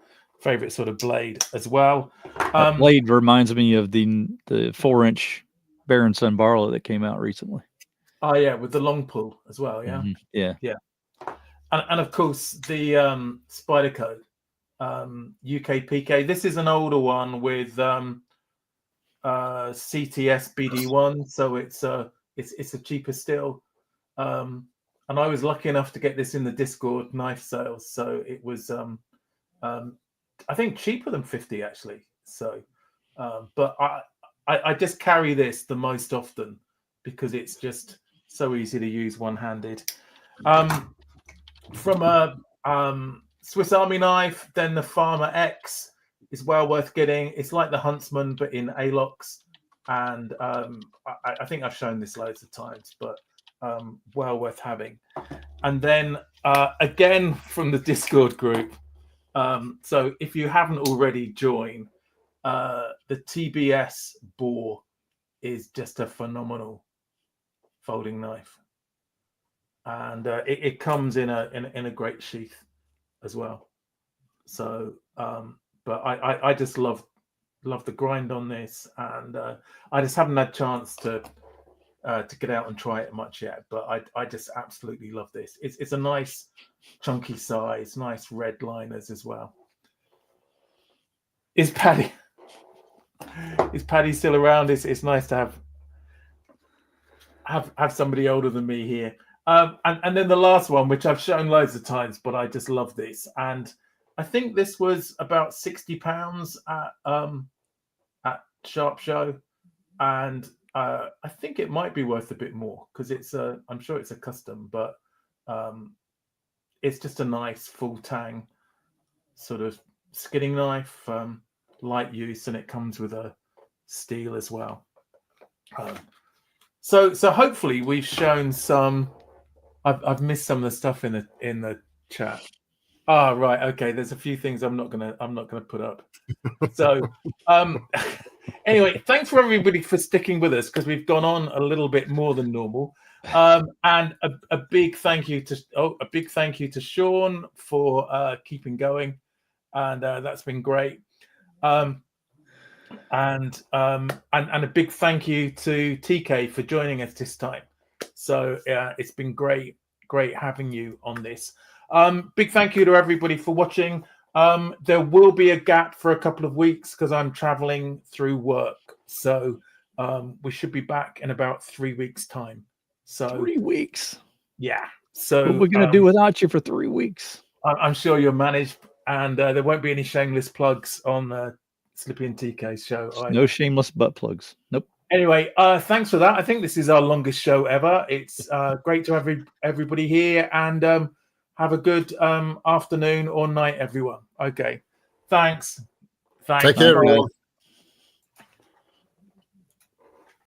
S1: sort of blade as well.
S2: That blade reminds me of the 4-inch Berenson Barlow that came out recently.
S1: Oh yeah, with the long pull as well. Yeah.
S2: Mm-hmm. Yeah.
S1: And of course the Spyderco UK PK. This is an older one with CTS BD1, so it's a cheaper still. And I was lucky enough to get this in the Discord knife sales, so it was I think cheaper than 50 actually. So, but I just carry this the most often because it's just so easy to use one-handed. From a Swiss Army knife, then the Farmer X is well worth getting. It's like the Huntsman, but in ALOX. And I think I've shown this loads of times, but well worth having. And then again from the Discord group. So if you haven't already joined, the TBS bore is just a phenomenal folding knife. And it comes in a great sheath as well. So, but I just love the grind on this, and I just haven't had a chance to get out and try it much yet. But I just absolutely love this. It's a nice chunky size, nice red liners as well. Is Paddy still around? It's nice to have. have somebody older than me here. And then the last one, which I've shown loads of times, but I just love this. And I think this was about £60 at Sharp Show, and I think it might be worth a bit more because I'm sure it's a custom, but it's just a nice full tang sort of skinning knife, light use, and it comes with a steel as well. So hopefully we've shown some. I've missed some of the stuff in the chat. Ah, right, okay. There's a few things I'm not gonna put up. So anyway, thanks for everybody for sticking with us because we've gone on a little bit more than normal. And a big thank you to Sean for keeping going, and that's been great. And a big thank you to TK for joining us this time. So it's been great having you on this. Big thank you to everybody for watching. There will be a gap for a couple of weeks because I'm traveling through work. So we should be back in about 3 weeks' time. So
S2: 3 weeks.
S1: Yeah. So
S2: what are we gonna do without you for 3 weeks?
S1: I'm sure you'll manage, and there won't be any shameless plugs on Slippy and TK's show.
S2: No shameless butt plugs. Nope.
S1: Anyway, thanks for that. I think this is our longest show ever. It's great to have everybody here, and have a good afternoon or night, everyone. Okay. Thanks.
S3: Take care, everyone.